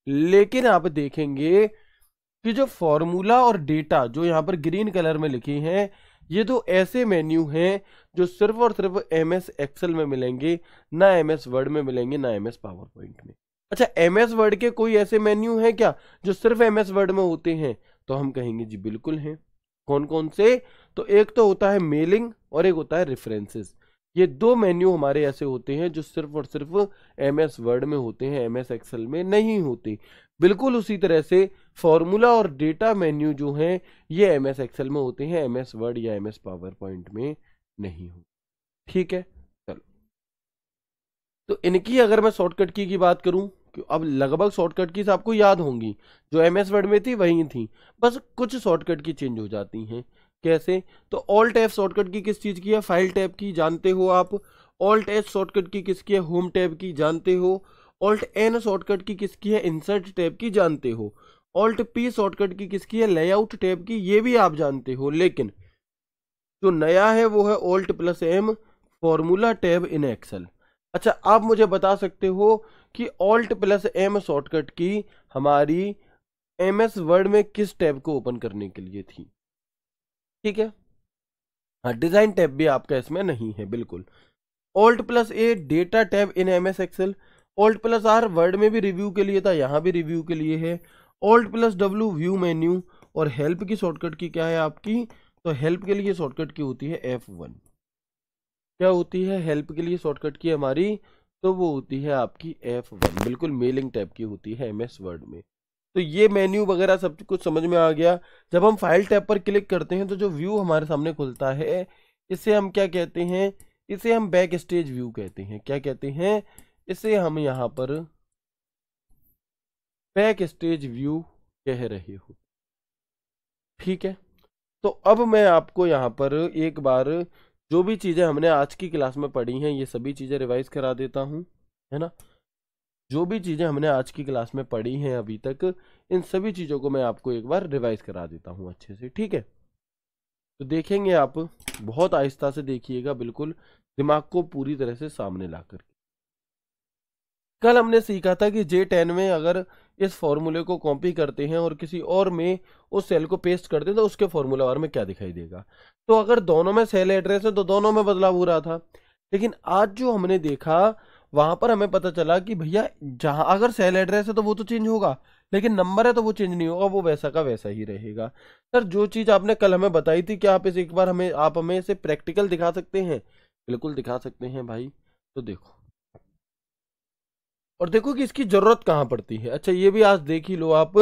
लेकिन आप देखेंगे कि जो फॉर्मूला और डेटा जो यहाँ पर ग्रीन कलर में लिखे हैं, ये तो ऐसे मेन्यू हैं जो सिर्फ और सिर्फ MS एक्सेल में मिलेंगे, ना MS वर्ड में मिलेंगे, ना MS पावर पॉइंट में। अच्छा, MS वर्ड के कोई ऐसे मेन्यू हैं क्या जो सिर्फ MS वर्ड में होते हैं? तो हम कहेंगे जी बिल्कुल हैं। कौन कौन से? तो एक तो होता है मेलिंग और एक होता है रेफरेंसेस। ये दो मेन्यू हमारे ऐसे होते हैं जो सिर्फ और सिर्फ MS वर्ड में होते हैं, MS एक्सेल में नहीं होते। बिल्कुल उसी तरह से फॉर्मूला और डेटा मेन्यू जो हैं ये MS एक्सेल में होते हैं, MS वर्ड या MS पावर पॉइंट में नहीं हो। ठीक है, चलो। तो इनकी अगर मैं शॉर्टकट की बात करूं, अब लगभग शॉर्टकट कीज आपको याद होंगी, जो MS वर्ड में थी वही थी, बस कुछ शॉर्टकट की चेंज हो जाती हैं। कैसे? तो ऑल्ट F शॉर्टकट की किस चीज की है? फाइल टैब की, जानते हो आप। ऑल्ट H शॉर्टकट की किसकी है? होम टैब की, जानते हो। ऑल्ट N शॉर्टकट की किसकी है? इंसर्ट टैब की, जानते हो। ऑल्ट P शॉर्टकट की किसकी है? लेआउट टैब की, ये भी आप जानते हो। लेकिन जो नया है वो है Alt+M फॉर्मूला टैब इन एक्सेल। अच्छा, आप मुझे बता सकते हो कि Alt+M शॉर्टकट की हमारी MS वर्ड में किस टैब को ओपन करने के लिए थी? ठीक है, हाँ, डिजाइन टैब भी आपका इसमें नहीं है बिल्कुल। Alt+A data tab in MS Excel. Alt+R Word में भी रिव्यू के लिए था, यहाँ भी रिव्यू के लिए है। Alt+W view menu. और हेल्प की शॉर्टकट की क्या है आपकी, तो हेल्प के लिए शॉर्टकट की होती है F1। क्या होती है हेल्प के लिए शॉर्टकट की हमारी, तो वो होती है आपकी F1, बिल्कुल मेलिंग टैब की होती है MS वर्ड में। तो ये मेन्यू वगैरह सब कुछ समझ में आ गया। जब हम फाइल टैब पर क्लिक करते हैं तो जो व्यू हमारे सामने खुलता है, इसे हम क्या कहते हैं, इसे हम बैक स्टेज व्यू कहते हैं। क्या कहते हैं, इसे हम यहाँ पर बैक स्टेज व्यू कह रहे हो। ठीक है, तो अब मैं आपको यहाँ पर एक बार जो भी चीज़ें हमने आज की क्लास में पढ़ी हैं ये सभी चीज़ें रिवाइज करा देता हूँ, है ना। जो भी चीज़ें हमने आज की क्लास में पढ़ी हैं अभी तक, इन सभी चीज़ों को मैं आपको एक बार रिवाइज करा देता हूँ अच्छे से, ठीक है। तो देखेंगे आप, बहुत आहिस्ता से देखिएगा, बिल्कुल दिमाग को पूरी तरह से सामने लाकर। कल हमने सीखा था कि J10 में अगर इस फॉर्मूले को कॉपी करते हैं और किसी और में उस सेल को पेस्ट करते हैं तो उसके फॉर्मूला बार में क्या दिखाई देगा। तो अगर दोनों में सेल एड्रेस है तो दोनों में बदलाव हो रहा था। लेकिन आज जो हमने देखा वहां पर हमें पता चला कि भैया जहां अगर सेल एड्रेस है तो वो तो चेंज होगा, लेकिन नंबर है तो वो चेंज नहीं होगा, वो वैसा का वैसा ही रहेगा। सर जो चीज आपने कल हमें बताई थी, क्या आप इसे एक बार हमें इसे प्रैक्टिकल दिखा सकते हैं? बिल्कुल दिखा सकते हैं भाई। तो देखो, और देखो कि इसकी जरूरत कहाँ पड़ती है। अच्छा ये भी आज देख ही लो आप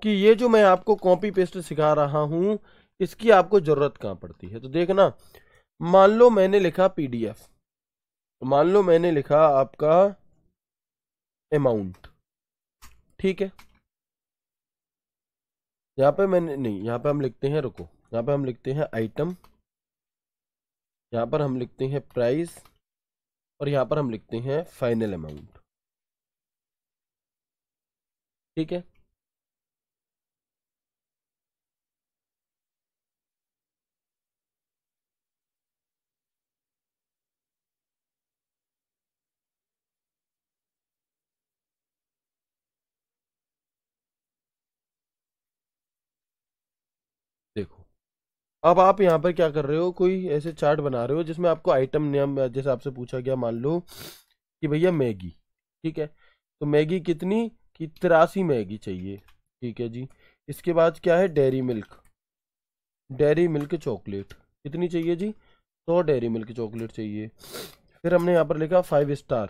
कि ये जो मैं आपको कॉपी पेस्ट सिखा रहा हूं इसकी आपको जरूरत कहाँ पड़ती है। तो देखना, मान लो मैंने लिखा PDF, तो मान लो मैंने लिखा आपका अमाउंट, ठीक है। यहाँ पे मैंने नहीं, यहाँ पे हम लिखते हैं, रुको, यहाँ पे हम लिखते हैं आइटम, यहाँ पर हम लिखते हैं प्राइस, और यहाँ पर हम लिखते हैं फाइनल अमाउंट, ठीक है। देखो, अब आप यहाँ पर क्या कर रहे हो, कोई ऐसे चार्ट बना रहे हो जिसमें आपको आइटम नेम जैसे आपसे पूछा गया, मान लो कि भैया मैगी, ठीक है। तो मैगी कितनी, कि 83 मैगी चाहिए, ठीक है जी। इसके बाद क्या है, dairy milk, dairy milk chocolate कितनी चाहिए जी, 100 डेयरी मिल्क चॉकलेट चाहिए। फिर हमने यहाँ पर लिखा 5 स्टार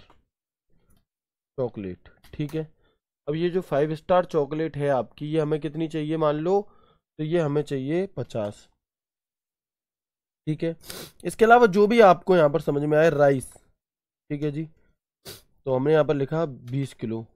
चॉकलेट, ठीक है। अब ये जो 5 स्टार चॉकलेट है आपकी, ये हमें कितनी चाहिए मान लो, तो ये हमें चाहिए 50, ठीक है। इसके अलावा जो भी आपको यहाँ पर समझ में आए, राइस, ठीक है जी। तो हमने यहाँ पर लिखा 20 किलो,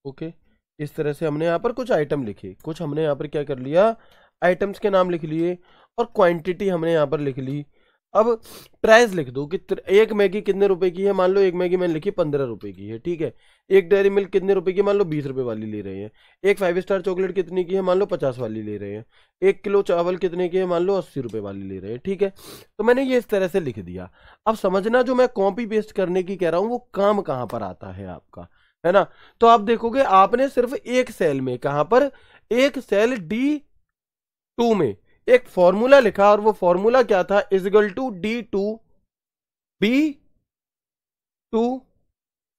ओके। इस तरह से हमने यहाँ पर कुछ आइटम लिखे, कुछ हमने यहाँ पर क्या कर लिया, आइटम्स के नाम लिख लिए, और क्वांटिटी हमने यहाँ पर लिख ली। अब प्राइस लिख दो कि एक मैगी कितने रुपए की है, मान लो एक मैगी मैंने लिखी 15 रुपए की है, ठीक है। एक डेयरी मिल्क कितने रुपए की, मान लो 20 रुपए वाली ले रहे हैं। एक 5 स्टार चॉकलेट कितने की है, मान लो 50 वाली ले रहे हैं। 1 किलो चावल कितने की है, मान लो 80 रुपए वाली ले रहे हैं, ठीक है। तो मैंने ये इस तरह से लिख दिया। अब समझना, जो मैं कॉपी पेस्ट करने की कह रहा हूँ वो काम कहाँ पर आता है आपका, है ना। तो आप देखोगे आपने सिर्फ एक सेल में, कहां पर, एक सेल D2 में एक फॉर्मूला लिखा, और वो फॉर्मूला क्या था, इजिकल टू D2B2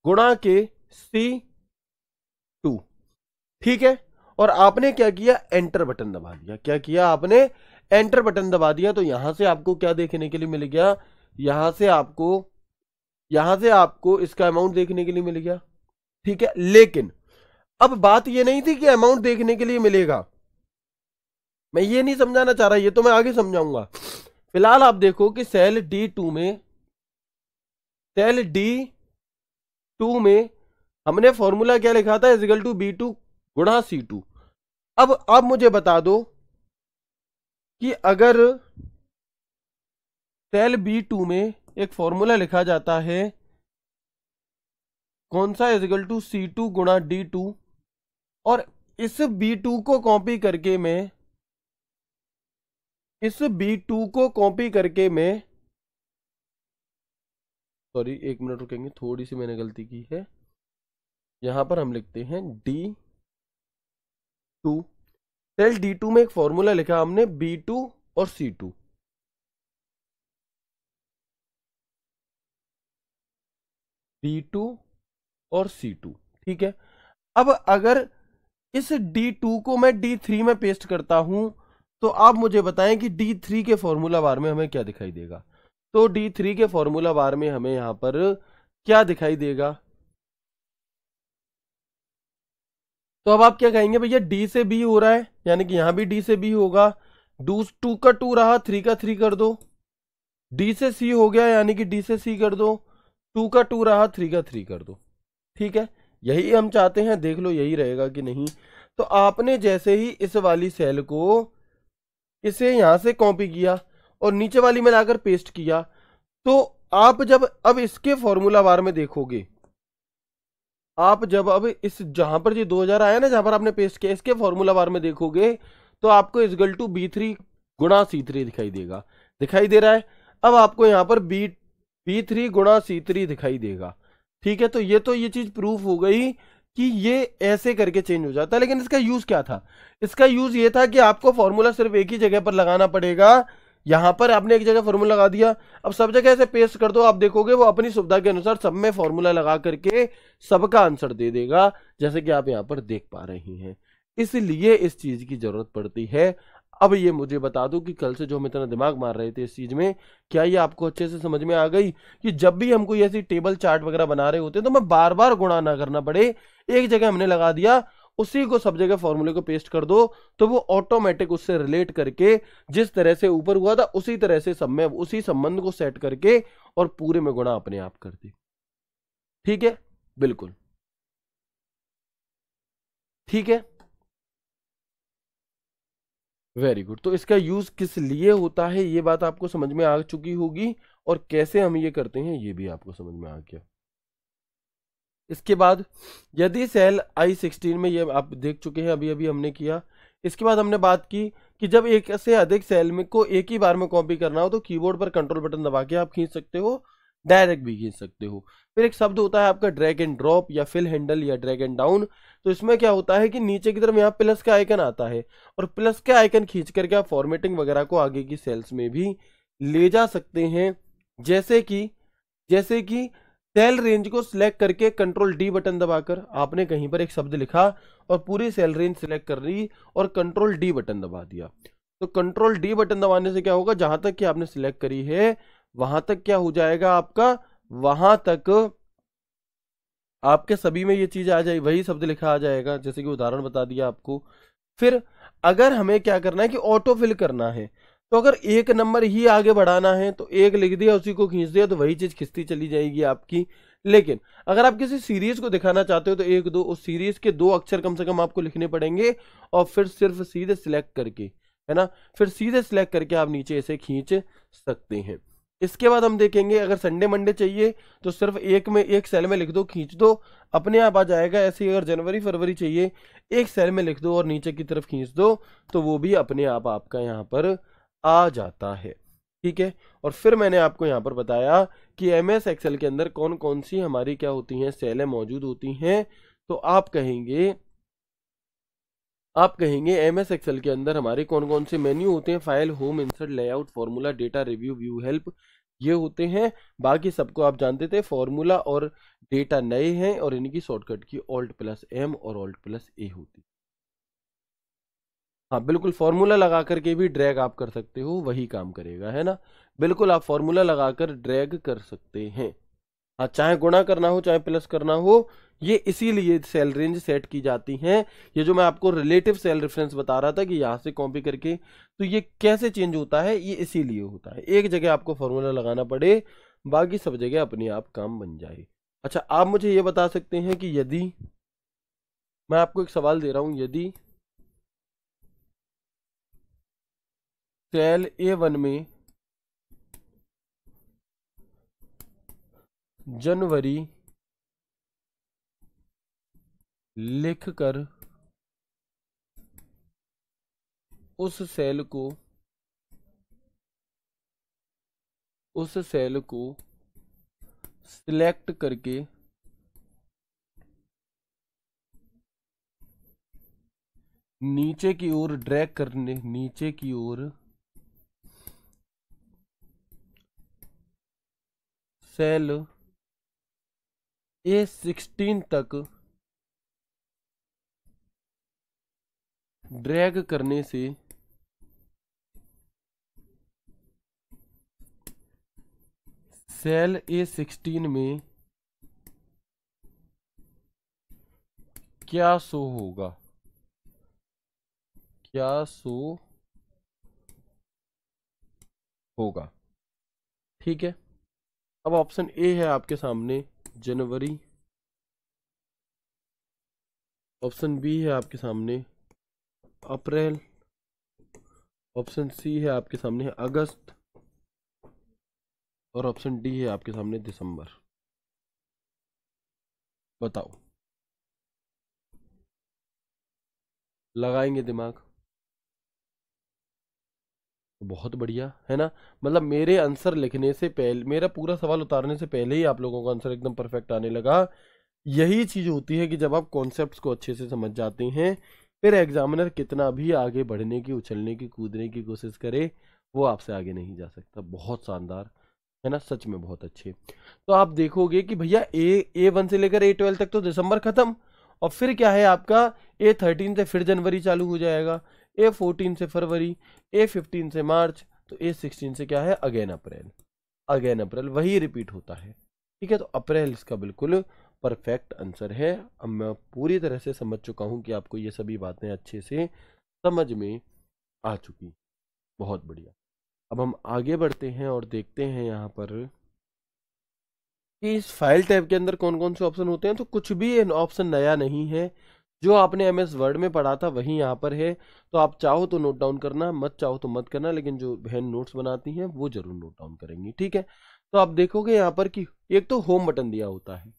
गुणा के C2, ठीक है। और आपने क्या किया, एंटर बटन दबा दिया। क्या किया आपने, एंटर बटन दबा दिया। तो यहां से आपको क्या देखने के लिए मिल गया, यहां से आपको इसका अमाउंट देखने के लिए मिल गया, ठीक है। लेकिन अब बात ये नहीं थी कि अमाउंट देखने के लिए मिलेगा, मैं ये नहीं समझाना चाह रहा, ये तो मैं आगे समझाऊंगा। फिलहाल आप देखो कि सेल D2 में हमने फॉर्मूला क्या लिखा था, इजिकल टू B2 गुणा C2। अब मुझे बता दो कि अगर सेल B2 में एक फॉर्मूला लिखा जाता है, कौन सा, इजिकल टू C2 गुणा D2, और इस B2 को कॉपी करके मैं, सॉरी 1 मिनट रुकेंगे, थोड़ी सी मैंने गलती की है। यहां पर हम लिखते हैं D2, सेल D2 में एक फॉर्मूला लिखा हमने B2 और C2, D2 और C2, ठीक है। अब अगर इस D2 को मैं D3 में पेस्ट करता हूं तो आप मुझे बताएं कि D3 के फॉर्मूला बार में हमें क्या दिखाई देगा। तो D3 के फॉर्मूला बार में हमें यहां पर क्या दिखाई देगा। तो अब आप क्या कहेंगे, भैया D से B हो रहा है, यानी कि यहां भी D से B होगा। 2 का 2 रहा, 3 का 3 कर दो। D से C हो गया, यानी कि D से C कर दो। 2 का 2 रहा, 3 का 3 कर दो। ठीक है, यही हम चाहते हैं, देख लो यही रहेगा कि नहीं। तो आपने जैसे ही इस वाली सेल को इसे यहां से कॉपी किया और नीचे वाली में लाकर पेस्ट किया, तो आप जब अब इसके फॉर्मूला बार में देखोगे, आप जब अब इस जहां पर ये 2000 आया ना, जहां पर आपने पेस्ट किया, इसके फॉर्मूला बार में देखोगे तो आपको इजगल टू B3 गुणा C3 दिखाई देगा। दिखाई दे रहा है। अब आपको यहां पर B3 गुणा C3 दिखाई देगा। ठीक है, तो ये चीज प्रूफ हो गई कि ये ऐसे करके चेंज हो जाता है। लेकिन इसका यूज क्या था? इसका यूज ये था कि आपको फॉर्मूला सिर्फ एक ही जगह पर लगाना पड़ेगा। यहां पर आपने एक जगह फॉर्मूला लगा दिया, अब सब जगह ऐसे पेस्ट कर दो, आप देखोगे वो अपनी सुविधा के अनुसार सब में फॉर्मूला लगा करके सबका आंसर दे देगा, जैसे कि आप यहां पर देख पा रहे हैं। इसलिए इस चीज की जरूरत पड़ती है। अब ये मुझे बता दो कि कल से जो हम इतना दिमाग मार रहे थे इस चीज में, क्या ये आपको अच्छे से समझ में आ गई कि जब भी हम कोई ऐसी टेबल चार्ट वगैरह बना रहे होते हैं तो हमें बार बार गुणा ना करना पड़े, एक जगह हमने लगा दिया, उसी को सब जगह फॉर्मूले को पेस्ट कर दो, तो वो ऑटोमेटिक उससे रिलेट करके जिस तरह से ऊपर हुआ था उसी तरह से सब में उसी संबंध को सेट करके और पूरे में गुणा अपने आप कर दे। ठीक है, बिल्कुल ठीक है, वेरी गुड। तो इसका यूज किस लिए होता है ये बात आपको समझ में आ चुकी होगी, और कैसे हम ये करते हैं ये भी आपको समझ में आ गया। इसके बाद यदि सेल I16 में, ये आप देख चुके हैं, अभी अभी हमने किया। इसके बाद हमने बात की कि जब एक से अधिक सेल में को एक ही बार में कॉपी करना हो तो कीबोर्ड पर कंट्रोल बटन दबा के आप खींच सकते हो, डायरेक्ट भी खींच सकते हो। फिर एक शब्द होता है आपका ड्रैग एंड ड्रॉप या फिल हैंडल या ड्रैग एंड डाउन। तो इसमें क्या होता है कि नीचे की तरफ यहाँ प्लस का आइकन आता है, और प्लस के आइकन खींच करके आप फॉर्मेटिंग वगैरह को आगे की सेल्स में भी ले जा सकते हैं। जैसे कि सेल रेंज को सिलेक्ट करके कंट्रोल डी बटन दबाकर आपने कहीं पर एक शब्द लिखा और पूरी सेल रेंज सिलेक्ट कर ली और कंट्रोल डी बटन दबा दिया। तो कंट्रोल डी बटन दबाने से क्या होगा, जहां तक कि आपने सिलेक्ट करी है वहां तक क्या हो जाएगा आपका, वहां तक आपके सभी में ये चीज आ जाए, वही शब्द लिखा आ जाएगा, जैसे कि उदाहरण बता दिया आपको। फिर अगर हमें क्या करना है कि ऑटो फिल करना है, तो अगर एक नंबर ही आगे बढ़ाना है तो एक लिख दिया, उसी को खींच दिया, तो वही चीज खिंचती चली जाएगी आपकी। लेकिन अगर आप किसी सीरीज को दिखाना चाहते हो तो एक दो उस सीरीज के 2 अक्षर कम से कम आपको लिखने पड़ेंगे, और फिर सिर्फ सीधे सिलेक्ट करके, है ना, फिर सीधे सिलेक्ट करके आप नीचे ऐसे खींच सकते हैं। इसके बाद हम देखेंगे अगर संडे मंडे चाहिए तो सिर्फ एक सेल में लिख दो, खींच दो, अपने आप आ जाएगा। ऐसे ही अगर जनवरी फरवरी चाहिए, एक सेल में लिख दो और नीचे की तरफ खींच दो, तो वो भी अपने आप आपका यहाँ पर आ जाता है। ठीक है, और फिर मैंने आपको यहाँ पर बताया कि MS एक्सेल के अंदर कौन कौन सी हमारी क्या होती हैं, सेलें मौजूद होती हैं। तो आप कहेंगे MS एक्सेल के अंदर हमारे कौन कौन से मेन्यू होते हैं, file, home, insert, layout, formula, data, review, view, help, ये होते हैं। बाकी सबको आप जानते थे, फॉर्मूला और डेटा नए हैं और इनकी शॉर्टकट की Alt+M और Alt+A होती। हाँ बिल्कुल, फॉर्मूला लगा करके भी ड्रैग आप कर सकते हो, वही काम करेगा, है ना। बिल्कुल आप फॉर्मूला लगाकर ड्रैग कर सकते हैं। हाँ, चाहे गुणा करना हो चाहे प्लस करना हो, ये इसीलिए सेल रेंज सेट की जाती हैं। ये जो मैं आपको रिलेटिव सेल रेफरेंस बता रहा था कि यहाँ से कॉपी करके तो ये कैसे चेंज होता है, ये इसीलिए होता है, एक जगह आपको फॉर्मूला लगाना पड़े, बाकी सब जगह अपने आप काम बन जाए। अच्छा, आप मुझे ये बता सकते हैं कि यदि मैं आपको एक सवाल दे रहा हूं, यदि सेल A1 में जनवरी लिखकर उस सेल को सिलेक्ट करके नीचे की ओर ड्रैग करने, नीचे की ओर सेल A16 तक ड्रैग करने से सेल A16 में क्या शो होगा, क्या शो होगा। ठीक है, अब ऑप्शन ए है आपके सामने जनवरी, ऑप्शन बी है आपके सामने अप्रैल, ऑप्शन सी है आपके सामने अगस्त, और ऑप्शन डी है आपके सामने दिसंबर। बताओ, लगाएंगे दिमाग? बहुत बढ़िया है ना। मतलब मेरे आंसर लिखने से पहले, मेरा पूरा सवाल उतारने से पहले ही आप लोगों का आंसर एकदम परफेक्ट आने लगा। यही चीज होती है कि जब आप कॉन्सेप्ट्स को अच्छे से समझ जाते हैं, फिर एग्जामिनर कितना भी आगे बढ़ने की, उछलने की, कूदने की कोशिश करे, वो आपसे आगे नहीं जा सकता। बहुत शानदार है ना, सच में बहुत अच्छे। तो आप देखोगे कि भैया A1 से लेकर A12 तक तो दिसंबर खत्म, और फिर क्या है आपका A13 से फिर जनवरी चालू हो जाएगा, A14 से फरवरी, A15 से मार्च, तो A16 से क्या है अगेन अप्रैल, अगेन अप्रैल, वही रिपीट होता है। ठीक है, तो अप्रैल इसका बिल्कुल परफेक्ट आंसर है। अब मैं पूरी तरह से समझ चुका हूं कि आपको ये सभी बातें अच्छे से समझ में आ चुकी। बहुत बढ़िया। अब हम आगे बढ़ते हैं और देखते हैं यहाँ पर कि इस फाइल टैब के अंदर कौन कौन से ऑप्शन होते हैं। तो कुछ भी ऑप्शन नया नहीं है, जो आपने MS वर्ड में पढ़ा था वही यहाँ पर है। तो आप चाहो तो नोट डाउन करना, मत चाहो तो मत करना, लेकिन जो बहन नोट्स बनाती हैं वो जरूर नोट डाउन करेंगी। ठीक है, तो आप देखोगे यहाँ पर कि एक तो होम बटन दिया होता है,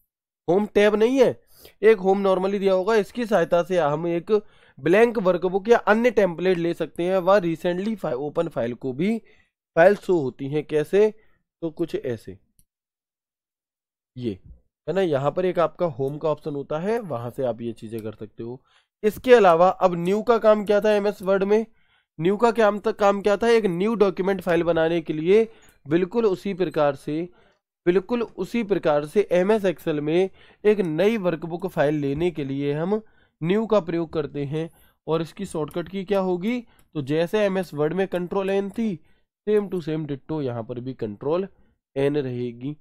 होम टैब नहीं है, एक होम नॉर्मली दिया होगा। इसकी सहायता से हम एक ब्लैंक वर्कबुक या अन्य टेम्पलेट ले सकते हैं, व रिसेंटली ओपन फाइल को भी फाइल शो होती हैं। कैसे? तो कुछ ऐसे, ये है ना, यहाँ पर एक आपका होम का ऑप्शन होता है, वहां से आप ये चीजें कर सकते हो। इसके अलावा अब न्यू का काम क्या था MS वर्ड में? न्यू का काम क्या था? एक न्यू डॉक्यूमेंट फाइल बनाने के लिए बिल्कुल उसी प्रकार से, बिल्कुल उसी प्रकार से MS एक्सेल में एक नई वर्कबुक फाइल लेने के लिए हम न्यू का प्रयोग करते हैं। और इसकी शॉर्टकट की क्या होगी? तो जैसे MS वर्ड में Ctrl+N थी, सेम टू सेम डिट्टो यहाँ पर भी Ctrl+N रहेगी।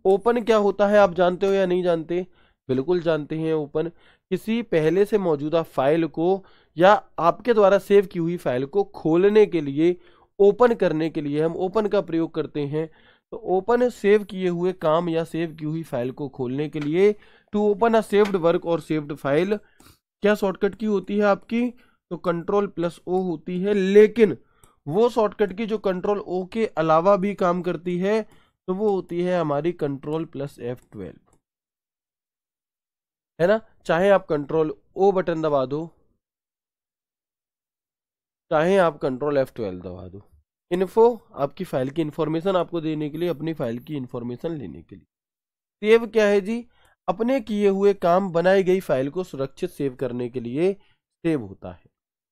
ओपन क्या होता है आप जानते हो या नहीं जानते? बिल्कुल जानते हैं। ओपन किसी पहले से मौजूदा फाइल को या आपके द्वारा सेव की हुई फाइल को खोलने के लिए, ओपन करने के लिए हम ओपन का प्रयोग करते हैं। तो ओपन सेव किए हुए काम या सेव की हुई फाइल को खोलने के लिए, to open a saved work और सेव्ड फाइल, क्या शॉर्टकट की होती है आपकी? तो Ctrl+O होती है। लेकिन वो शॉर्टकट की जो Ctrl+O के अलावा भी काम करती है, तो वो होती है हमारी Ctrl+F12, है ना। चाहे आप Ctrl+O बटन दबा दो, चाहे आप Ctrl+F12 दबा दो, इन्फो आपकी फाइल की इंफॉर्मेशन आपको देने के लिए, अपनी फाइल की इंफॉर्मेशन लेने के लिए। सेव क्या है जी? अपने किए हुए काम, बनाई गई फाइल को सुरक्षित सेव करने के लिए सेव होता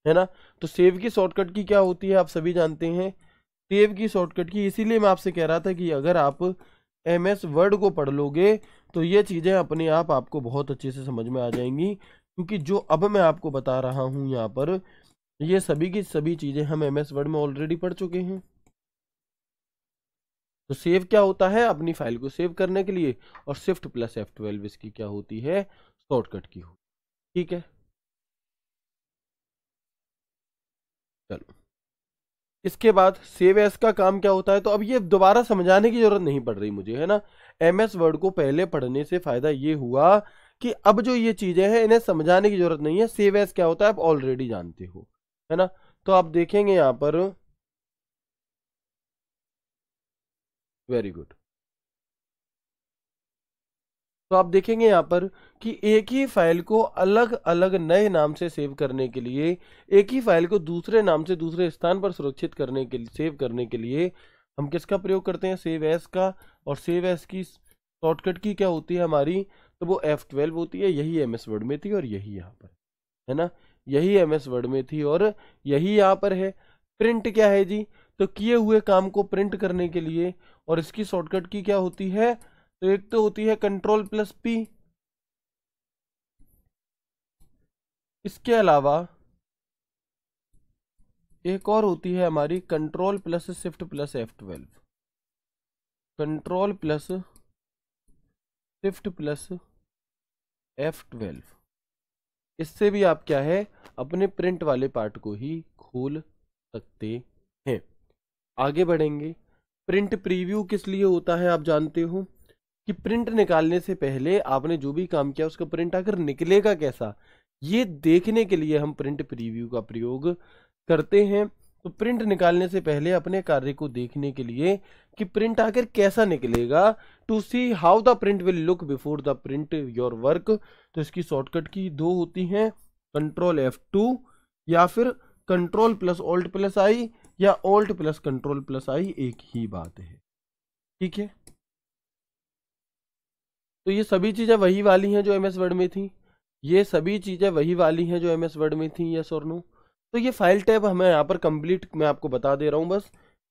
है ना। तो सेव की शॉर्टकट की क्या होती है आप सभी जानते हैं। सेव की शॉर्टकट की, इसीलिए मैं आपसे कह रहा था कि अगर आप MS वर्ड को पढ़ लोगे तो ये चीज़ें अपने आप आपको बहुत अच्छे से समझ में आ जाएंगी, क्योंकि जो अब मैं आपको बता रहा हूँ यहाँ पर, ये सभी की सभी चीज़ें हम MS वर्ड में ऑलरेडी पढ़ चुके हैं। तो सेव क्या होता है? अपनी फाइल को सेव करने के लिए, और Shift+F12 इसकी क्या होती है? शॉर्टकट की हो। ठीक है, चलो इसके बाद सेव एज का काम क्या होता है? तो अब ये दोबारा समझाने की जरूरत नहीं पड़ रही मुझे, है ना। MS वर्ड को पहले पढ़ने से फायदा ये हुआ कि अब जो ये चीजें हैं इन्हें समझाने की जरूरत नहीं है। सेव एज क्या होता है आप ऑलरेडी जानते हो, है ना। तो आप देखेंगे यहाँ पर, वेरी गुड, तो आप देखेंगे यहाँ पर कि एक ही फाइल को अलग अलग नए नाम से सेव करने के लिए, एक ही फाइल को दूसरे नाम से दूसरे स्थान पर सुरक्षित करने के लिए, सेव करने के लिए हम किसका प्रयोग करते हैं? सेव एज का। और सेव एज की शॉर्टकट की क्या होती है हमारी? तो वो F12 होती है। यही MS वर्ड में थी और यही यहाँ पर, है ना, यही MS वर्ड में थी और यही यहाँ पर है। प्रिंट क्या है जी? तो किए हुए काम को प्रिंट करने के लिए, और इसकी शॉर्टकट की क्या होती है? तो एक तो होती है Ctrl+P, इसके अलावा एक और होती है हमारी control plus shift plus F12। Control plus shift plus F12, इससे भी आप क्या है अपने प्रिंट वाले पार्ट को ही खोल सकते हैं। आगे बढ़ेंगे। प्रिंट प्रीव्यू किस लिए होता है आप जानते हो कि प्रिंट निकालने से पहले आपने जो भी काम किया उसका प्रिंट आकर निकलेगा कैसा, ये देखने के लिए हम प्रिंट प्रीव्यू का प्रयोग करते हैं। तो प्रिंट निकालने से पहले अपने कार्य को देखने के लिए कि प्रिंट आकर कैसा निकलेगा, to see how the print will look before the print your work, तो इसकी शॉर्टकट की दो होती हैं, कंट्रोल F2 या फिर कंट्रोल प्लस ऑल्ट प्लस आई या ऑल्ट प्लस कंट्रोल प्लस आई, एक ही बात है। ठीक है, तो ये सभी चीजें वही वाली हैं जो एमएस वर्ड में थी, ये सभी चीजें वही वाली हैं जो एमएस वर्ड में थी, यस और नो। तो ये फाइल टैब हमें यहाँ पर कंप्लीट मैं आपको बता दे रहा हूँ बस।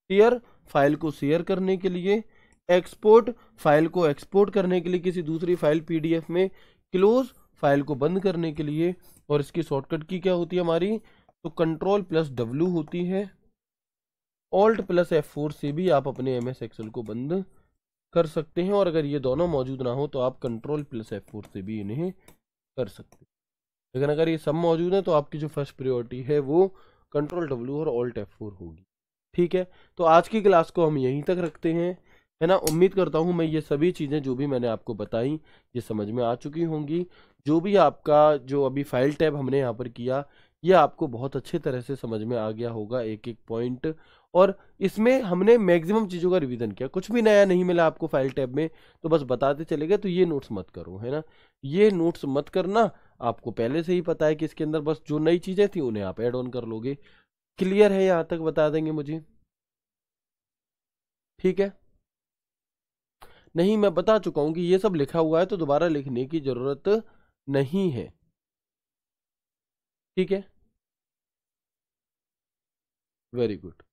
शेयर फाइल को शेयर करने के लिए, एक्सपोर्ट फाइल को एक्सपोर्ट करने के लिए किसी दूसरी फाइल पीडीएफ में, क्लोज फाइल को बंद करने के लिए, और इसकी शॉर्टकट की क्या होती है हमारी, तो कंट्रोल प्लस W होती है। ऑल्ट प्लस F4 से भी आप अपने एमएस एक्सेल को बंद कर सकते हैं, और अगर ये दोनों मौजूद ना हो तो आप कंट्रोल प्लस F4 से भी इन्हें कर सकते हैं। लेकिन अगर ये सब मौजूद है तो आपकी जो फर्स्ट प्रायोरिटी है वो कंट्रोल W और ऑल्ट F4 होगी। ठीक है, तो आज की क्लास को हम यहीं तक रखते हैं, है ना। उम्मीद करता हूँ मैं ये सभी चीज़ें जो भी मैंने आपको बताई ये समझ में आ चुकी होंगी। जो भी आपका जो अभी फाइल टैब हमने यहाँ पर किया ये आपको बहुत अच्छे तरह से समझ में आ गया होगा, एक एक पॉइंट, और इसमें हमने मैक्सिमम चीज़ों का रिवीजन किया। कुछ भी नया नहीं मिला आपको फाइल टैब में तो बस बताते चले गए, तो ये नोट्स मत करो, है ना, ये नोट्स मत करना। आपको पहले से ही पता है कि इसके अंदर बस जो नई चीज़ें थी उन्हें आप ऐड ऑन कर लोगे। क्लियर है, यहाँ तक बता देंगे मुझे? ठीक है, नहीं मैं बता चुका हूँ कि ये सब लिखा हुआ है तो दोबारा लिखने की जरूरत नहीं है। ठीक है, वेरी गुड,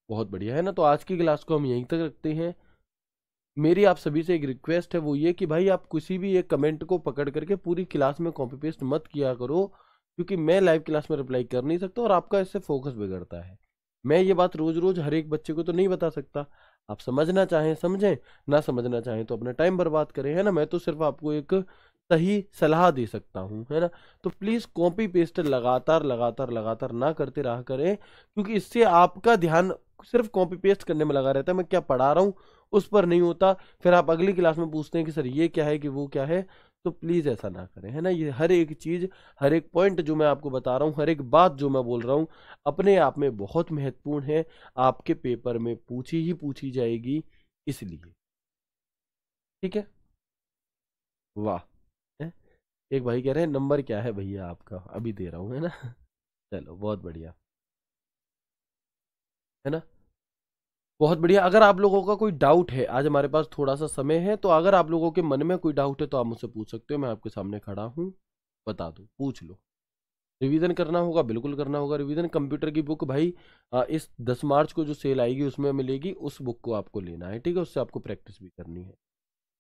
बहुत बढ़िया, है ना। तो आज की क्लास को हम यहीं तक रखते हैं। मेरी आप सभी से एक रिक्वेस्ट है, वो ये कि भाई आप किसी भी एक कमेंट को पकड़ करके पूरी क्लास में कॉपी पेस्ट मत किया करो, क्योंकि मैं लाइव क्लास में रिप्लाई कर नहीं सकता और आपका इससे फोकस बिगड़ता है। मैं ये बात रोज रोज हर एक बच्चे को तो नहीं बता सकता। आप समझना चाहें समझें, ना समझना चाहें तो अपना टाइम बर्बाद करें, है ना। मैं तो सिर्फ आपको एक सही सलाह दे सकता हूँ, है ना। तो प्लीज कॉपी पेस्ट लगातार लगातार लगातार ना करते रहा करें, क्योंकि इससे आपका ध्यान सिर्फ कॉपी पेस्ट करने में लगा रहता है, मैं क्या पढ़ा रहा हूँ उस पर नहीं होता। फिर आप अगली क्लास में पूछते हैं कि सर ये क्या है कि वो क्या है, तो प्लीज ऐसा ना करें, है ना। ये हर एक चीज, हर एक पॉइंट जो मैं आपको बता रहा हूँ, हर एक बात जो मैं बोल रहा हूँ अपने आप में बहुत महत्वपूर्ण है, आपके पेपर में पूछी ही पूछी जाएगी, इसलिए। ठीक है, वाह, है? एक भाई कह रहे हैं नंबर क्या है भैया आपका, अभी दे रहा हूँ, है ना। चलो बहुत बढ़िया, है ना, बहुत बढ़िया। अगर आप लोगों का कोई डाउट है, आज हमारे पास थोड़ा सा समय है, तो अगर आप लोगों के मन में कोई डाउट है तो आप मुझसे पूछ सकते हो, मैं आपके सामने खड़ा हूँ, बता दो, पूछ लो। रिवीजन करना होगा, बिल्कुल करना होगा रिवीजन। कंप्यूटर की बुक भाई इस 10 मार्च को जो सेल आएगी उसमें मिलेगी, उस बुक को आपको लेना है, ठीक है, उससे आपको प्रैक्टिस भी करनी है।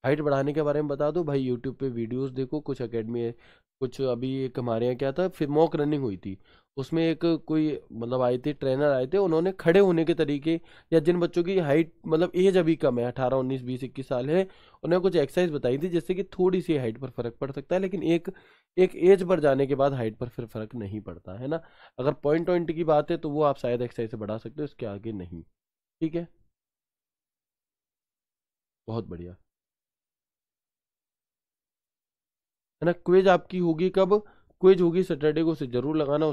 हाइट बढ़ाने के बारे में बता दो भाई, यूट्यूब पे वीडियोस देखो, कुछ एकेडमी है, कुछ अभी एक हमारे यहाँ क्या था, फिर मॉक रनिंग हुई थी, उसमें एक कोई मतलब आए थे, ट्रेनर आए थे, उन्होंने खड़े होने के तरीके, या जिन बच्चों की हाइट मतलब एज अभी कम है, 18 19 20 21 साल है, उन्होंने कुछ एक्सरसाइज बताई थी जिससे कि थोड़ी सी हाइट पर फर्क पड़ सकता है, लेकिन एक एक एज पर जाने के बाद हाइट पर फिर फर्क नहीं पड़ता, है ना। अगर पॉइंट पॉइंट की बात है तो वो आप शायद एक्सरसाइज से बढ़ा सकते हो, इसके आगे नहीं। ठीक है, बहुत बढ़िया, है ना। क्विज आपकी होगी कब, क्विज होगी सैटरडे को, उसे जरूर लगाना,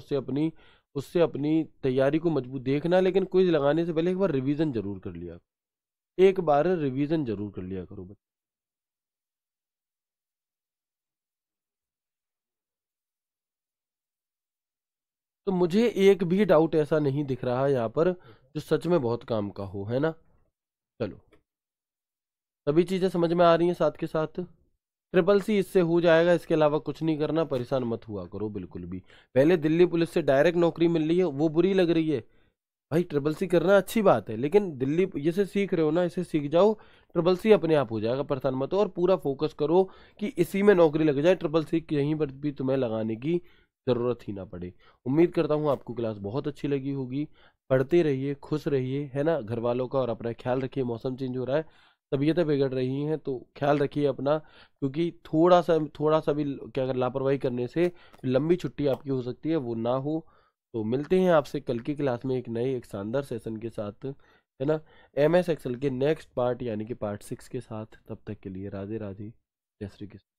उससे अपनी तैयारी को मजबूत देखना, लेकिन क्विज लगाने से पहले एक बार रिवीजन जरूर कर लिया, एक बार रिवीजन जरूर कर लिया करो बच्चे। तो मुझे एक भी डाउट ऐसा नहीं दिख रहा है यहाँ पर जो सच में बहुत काम का हो, है ना। चलो, सभी चीजें समझ में आ रही हैं साथ के साथ। ट्रिपल सी इससे हो जाएगा, इसके अलावा कुछ नहीं करना, परेशान मत हुआ करो बिल्कुल भी। पहले दिल्ली पुलिस से डायरेक्ट नौकरी मिल रही है वो बुरी लग रही है, भाई ट्रिपल सी करना अच्छी बात है, लेकिन दिल्ली जैसे सीख रहे हो ना, इसे सीख जाओ, ट्रिपल सी अपने आप हो जाएगा, परेशान मत हो, और पूरा फोकस करो कि इसी में नौकरी लग जाए, ट्रिपल सी कहीं पर भी तुम्हें लगाने की जरूरत ही ना पड़े। उम्मीद करता हूँ आपको क्लास बहुत अच्छी लगी होगी। पढ़ते रहिए, खुश रहिए, है ना, घर वालों का और अपना ख्याल रखिए। मौसम चेंज हो रहा है, तबीयतें बिगड़ रही हैं, तो ख्याल रखिए अपना, क्योंकि थोड़ा सा भी क्या अगर लापरवाही करने से लंबी छुट्टी आपकी हो सकती है, वो ना हो। तो मिलते हैं आपसे कल की क्लास में एक नए एक शानदार सेशन के साथ, है ना, MS एक्सेल के नेक्स्ट पार्ट यानी कि पार्ट 6 के साथ। तब तक के लिए राधे राधे, जय श्री कृष्ण।